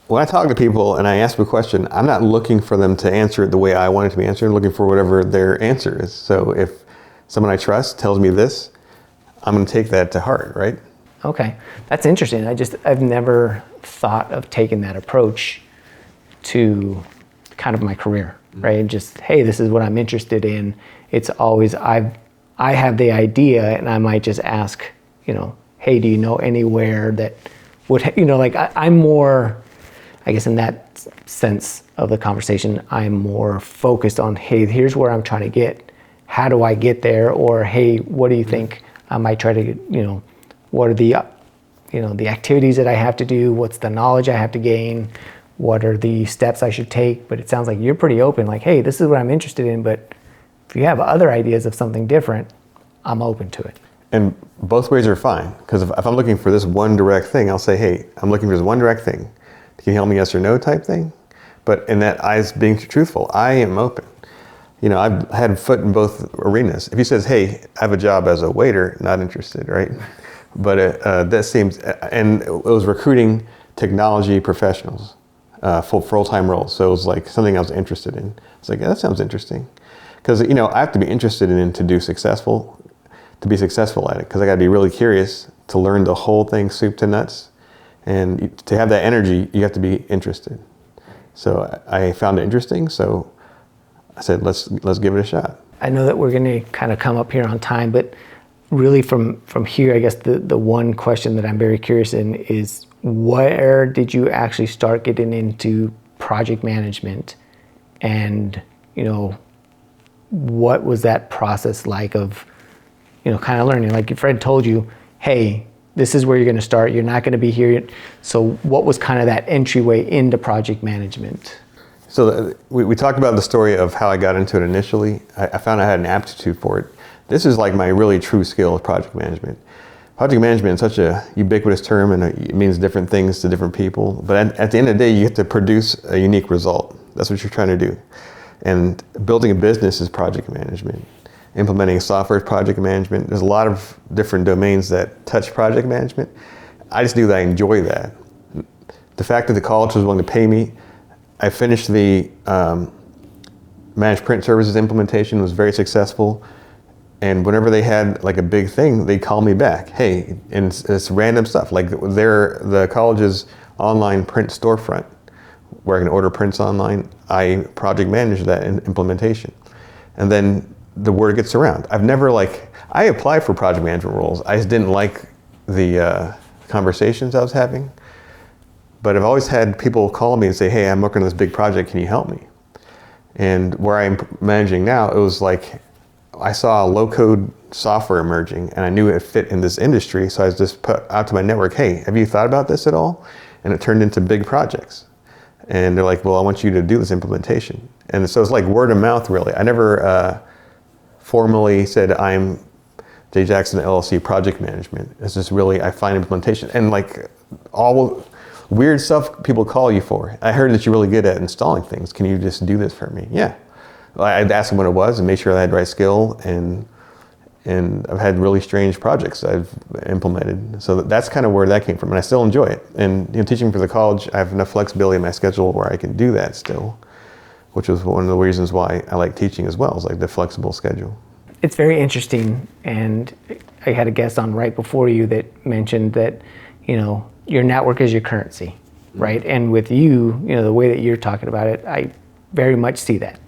When I talk to people and I ask them a question, I'm not looking for them to answer it the way I want it to be answered. I'm looking for whatever their answer is. So if someone I trust tells me this, I'm going to take that to heart, right? Okay, that's interesting. I've never thought of taking that approach to kind of my career, right? Just, hey, this is what I'm interested in. It's always, I have the idea, and I might just ask, hey, do you know anywhere that would, like I'm more, I guess in that sense of the conversation, I'm more focused on, hey, here's where I'm trying to get. How do I get there? Or, hey, what do you think I might try to, what are the, the activities that I have to do? What's the knowledge I have to gain? What are the steps I should take? But it sounds like you're pretty open, like, hey, this is what I'm interested in, but if you have other ideas of something different, I'm open to it. And both ways are fine, because if I'm looking for this one direct thing, I'll say, hey, I'm looking for this one direct thing. Can you help me, yes or no type thing? But in that eyes being truthful, I am open. I've had a foot in both arenas. If he says, hey, I have a job as a waiter, not interested, right? But that seems, and it was recruiting technology professionals, full-time roles. So it was like something I was interested in. It's like, yeah, that sounds interesting. Because, I have to be interested in to be successful at it. Because I got to be really curious to learn the whole thing, soup to nuts. And to have that energy, you have to be interested. So I found it interesting. So I said, let's give it a shot. I know that we're going to kind of come up here on time, but really from here, I guess the one question that I'm very curious in is, where did you actually start getting into project management? And, what was that process like of, kind of learning? Like Fred told you, hey, this is where you're going to start. You're not going to be here. So what was kind of that entryway into project management? So we talked about the story of how I got into it initially. I found I had an aptitude for it. This is like my really true skill of project management. Project management is such a ubiquitous term, and it means different things to different people. But at the end of the day, you have to produce a unique result. That's what you're trying to do. And building a business is project management. Implementing software is project management. There's a lot of different domains that touch project management. I just knew that I enjoy that. The fact that the college was willing to pay me, I finished the managed print services implementation, was very successful. And whenever they had like a big thing, they'd call me back. Hey, and it's random stuff. Like the college's online print storefront, where I can order prints online, I project managed that implementation. And then the word gets around. I applied for project management roles. I just didn't like the conversations I was having. But I've always had people call me and say, hey, I'm working on this big project, can you help me? And where I'm managing now, it was like, I saw low-code software emerging, and I knew it fit in this industry, so I just put out to my network, hey, have you thought about this at all? And it turned into big projects. And they're like, well, I want you to do this implementation. And so it's like word of mouth, really. I never formally said, I'm Jay Jackson LLC project management. It's just really, I find implementation. And like all weird stuff people call you for. I heard that you're really good at installing things. Can you just do this for me? Yeah. I'd ask them what it was and make sure I had the right skill, and I've had really strange projects I've implemented. So that's kind of where that came from, and I still enjoy it. And teaching for the college, I have enough flexibility in my schedule where I can do that still, which was one of the reasons why I like teaching as well, is like the flexible schedule. It's very interesting, and I had a guest on right before you that mentioned that, your network is your currency, right? And with you, the way that you're talking about it, I very much see that.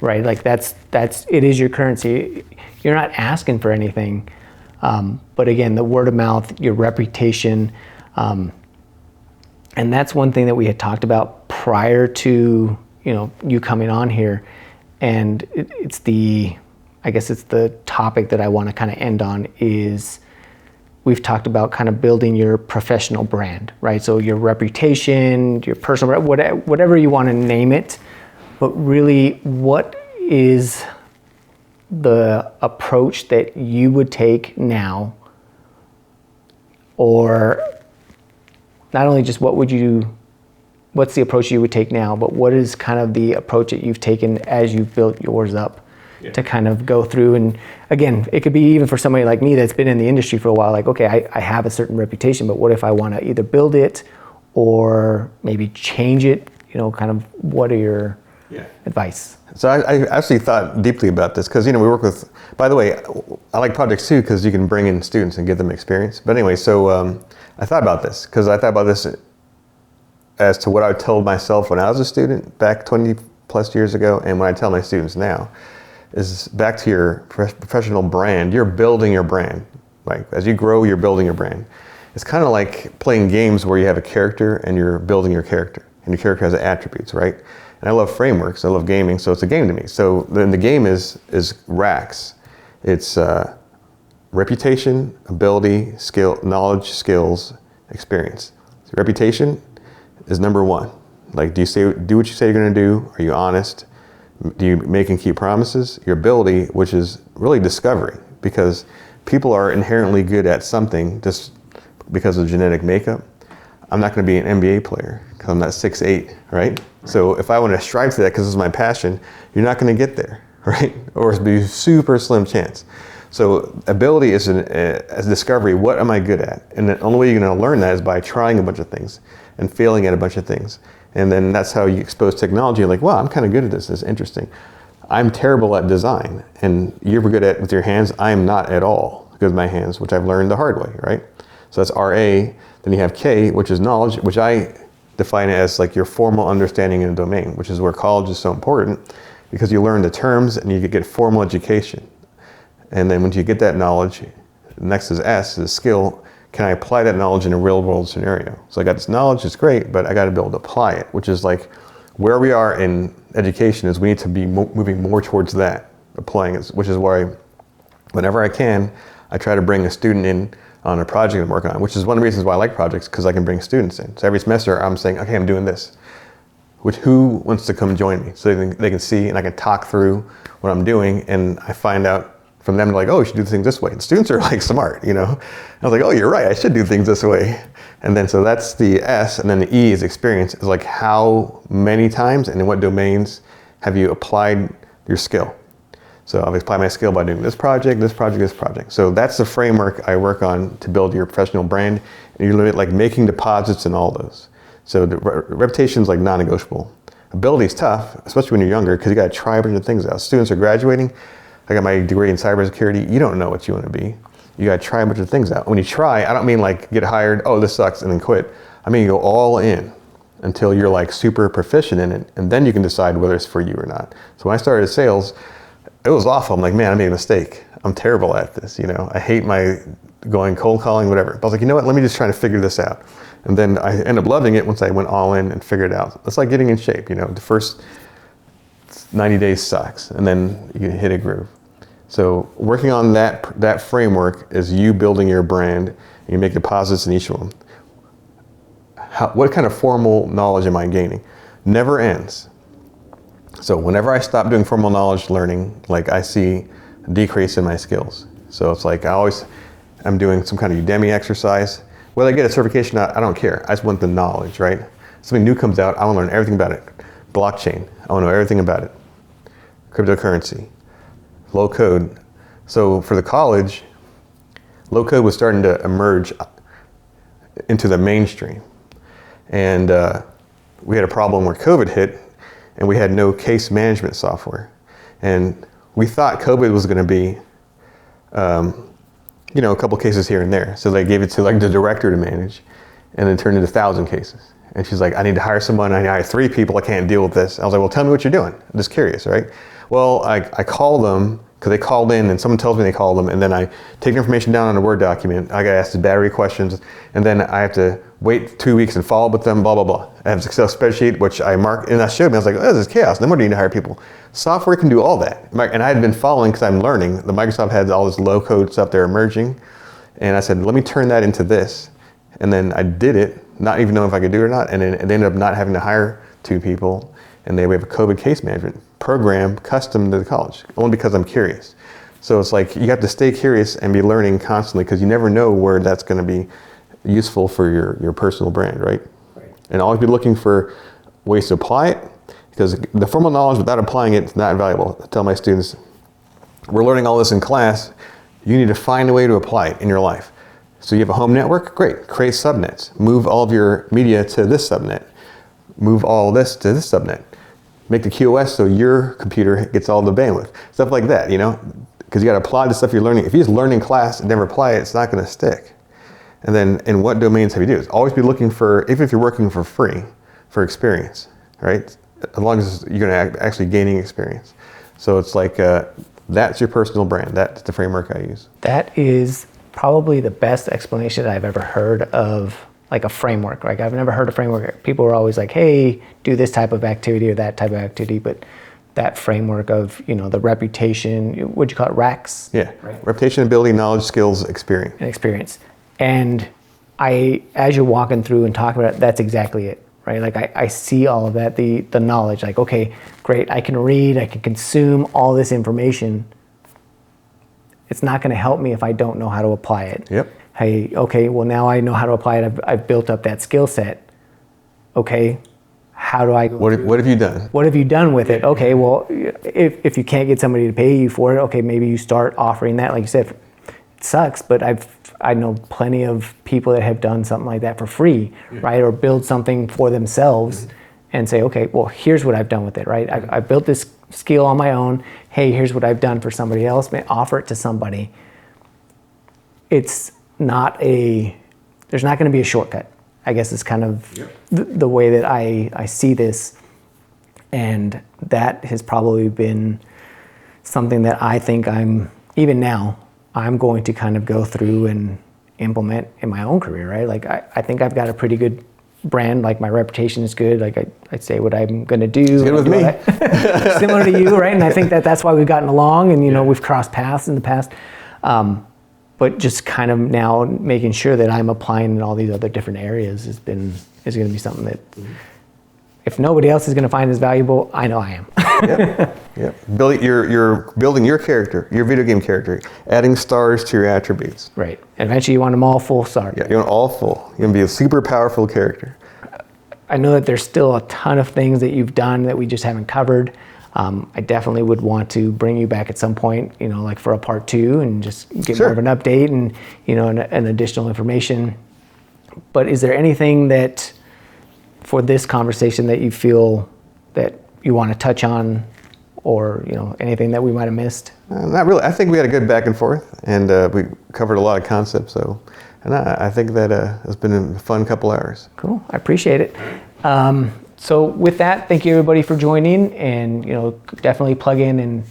Right, like it is your currency. You're not asking for anything, but again, the word of mouth, your reputation, and that's one thing that we had talked about prior to you coming on here, and it's the topic that I want to kind of end on is we've talked about kind of building your professional brand, right? So your reputation, your personal brand, whatever you want to name it. But really, what is the approach that you would take now? Or not only just what's the approach you would take now, but what is kind of the approach that you've taken as you've built yours up to kind of go through? And again, it could be even for somebody like me that's been in the industry for a while, like, okay, I have a certain reputation, but what if I want to either build it or maybe change it? Kind of what are your advice? So I actually thought deeply about this because, we work with, by the way, I like projects too because you can bring in students and give them experience. But anyway, so I thought about this because I thought about this as to what I told myself when I was a student back 20 plus years ago, and when I tell my students now, is back to your professional brand. You're building your brand. Like as you grow, you're building your brand. It's kind of like playing games where you have a character and you're building your character, and your character has attributes, right? And I love frameworks. I love gaming, so it's a game to me. So then the game is RAKSE. It's reputation, ability, skill, knowledge, skills, experience. So reputation is number one. Like, do what you say you're going to do? Are you honest? Do you make and keep promises? Your ability, which is really discovery, because people are inherently good at something just because of genetic makeup. I'm not going to be an NBA player because I'm not 6'8", right? So if I want to strive to that because it's my passion, you're not going to get there, right? Or it'd be a super slim chance. So ability is a discovery. What am I good at? And the only way you're going to learn that is by trying a bunch of things and failing at a bunch of things. And then that's how you expose technology. You're like, wow, I'm kind of good at this. This is interesting. I'm terrible at design. And you're good at with your hands. I am not at all good with my hands, which I've learned the hard way, right? So that's RA. Then you have K, which is knowledge, which I define it as like your formal understanding in a domain, which is where college is so important because you learn the terms and you get formal education. And then once you get that knowledge, next is S, is skill. Can I apply that knowledge in a real world scenario? So I got this knowledge, it's great, but I got to be able to apply it, which is like where we are in education is we need to be moving more towards that, applying it, which is why whenever I can, I try to bring a student in on a project I'm working on, which is one of the reasons why I like projects, because I can bring students in. So every semester I'm saying, okay, I'm doing this. Who wants to come join me? So they can see and I can talk through what I'm doing, and I find out from them like, oh, you should do things this way. And students are like smart, you know? I was like, oh, you're right, I should do things this way. And then so that's the S, and then the E is experience. It's like how many times and in what domains have you applied your skill? So I've applied my skill by doing this project, this project, this project. So that's the framework I work on to build your professional brand. And you're like making deposits in all those. So the reputation is like non-negotiable. Ability is tough, especially when you're younger, because you got to try a bunch of things out. Students are graduating. I got my degree in cybersecurity. You don't know what you want to be. You got to try a bunch of things out. When you try, I don't mean like get hired, oh, this sucks, and then quit. I mean, you go all in until you're like super proficient in it, and then you can decide whether it's for you or not. So when I started sales, it was awful. I'm like, man, I made a mistake. I'm terrible at this. You know, I hate my going cold calling, whatever. But I was like, you know what? Let me just try to figure this out. And then I ended up loving it once I went all in and figured it out. It's like getting in shape. You know, the first 90 days sucks, and then you hit a groove. So working on that framework is you building your brand, and you make deposits in each one. What kind of formal knowledge am I gaining? Never ends. So whenever I stop doing formal knowledge learning, like I see a decrease in my skills. So it's like I'm doing some kind of Udemy exercise. Whether I get a certification or not, I don't care. I just want the knowledge, right? Something new comes out, I want to learn everything about it. Blockchain, I want to know everything about it. Cryptocurrency, low code. So for the college, low code was starting to emerge into the mainstream. And we had a problem where COVID hit, and we had no case management software. And we thought COVID was going to be, a couple cases here and there. So they gave it to like the director to manage, and then turned into 1,000 cases. And she's like, I need to hire someone. I need to hire 3 people. I can't deal with this. I was like, well, tell me what you're doing. I'm just curious, right? Well, I call them because they called in, and someone tells me they called them, and then I take the information down on a Word document. I got asked the battery questions, and then I have to wait 2 weeks and follow up with them, blah, blah, blah. I have an Excel spreadsheet, which I mark, and that showed me. I was like, oh, this is chaos. No more need to hire people. Software can do all that. And I had been following, because I'm learning, the Microsoft had all this low-code stuff there emerging, and I said, let me turn that into this. And then I did it, not even knowing if I could do it or not, and then they ended up not having to hire 2 people, and we have a COVID case management program custom to the college, only because I'm curious. So it's like you have to stay curious and be learning constantly, because you never know where that's going to be useful for your personal brand, right? And always be looking for ways to apply it, because the formal knowledge without applying it is not valuable. I tell my students, we're learning all this in class, you need to find a way to apply it in your life. So you have a home network, great, create subnets, move all of your media to this subnet, move all this to this subnet, make the QoS so your computer gets all the bandwidth, stuff like that, because you got to apply the stuff you're learning. If you just learn in class and never apply it, it's not going to stick. And then in what domains have you do? Always be looking for, even if you're working for free, for experience, right? As long as you're going to actually gaining experience. So it's like, that's your personal brand. That's the framework I use. That is probably the best explanation that I've ever heard of like a framework. Like I've never heard a framework. People are always like, hey, do this type of activity or that type of activity, but that framework of, you know, the reputation, what'd you call it, RAKSE? Yeah, right? Reputation, ability, knowledge, skills, experience. And experience. And as you're walking through and talking about it, that's exactly it, right? Like I see all of that, the knowledge, like, okay, great, I can read, I can consume all this information. It's not gonna help me if I don't know how to apply it. Yep. Hey, okay, well now I know how to apply it, I've built up that skill set. Okay, how do I go What have you done? What have you done with it? Okay, well, if you can't get somebody to pay you for it, okay, maybe you start offering that. Like you said, it sucks, but I know plenty of people that have done something like that for free, right? Or build something for themselves and say, okay, well, here's what I've done with it, right? I built this skill on my own. Hey, here's what I've done for somebody else. May offer it to somebody. It's not there's not going to be a shortcut. I guess it's kind of the way that I see this. And that has probably been something that I think even now, I'm going to kind of go through and implement in my own career, right? Like I think I've got a pretty good brand, like my reputation is good. Like I say what I'm going to do. It's good with me. Similar to you, right? And I think that's why we've gotten along and, you know, we've crossed paths in the past. But just kind of now making sure that I'm applying in all these other different areas is going to be something that if nobody else is going to find as valuable, I know I am. Yep. You're building your character, your video game character, adding stars to your attributes. Right. And eventually you want them all full star. Yeah, you want all full. You're going to be a super powerful character. I know that there's still a ton of things that you've done that we just haven't covered. I definitely would want to bring you back at some point, you know, like for a part 2 and just get more of an update and, you know, and additional information. But is there anything that for this conversation that you feel that you want to touch on or, you know, anything that we might have missed? Not really. I think we had a good back and forth and we covered a lot of concepts. And I think that it's been a fun couple hours. Cool. I appreciate it. So with that, thank you everybody for joining, and you know, definitely plug in and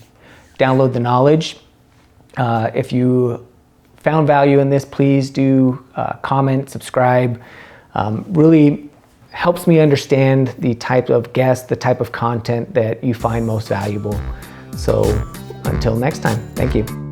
download the knowledge. If you found value in this, please do comment, subscribe. Really helps me understand the type of guest, the type of content that you find most valuable. So until next time, thank you.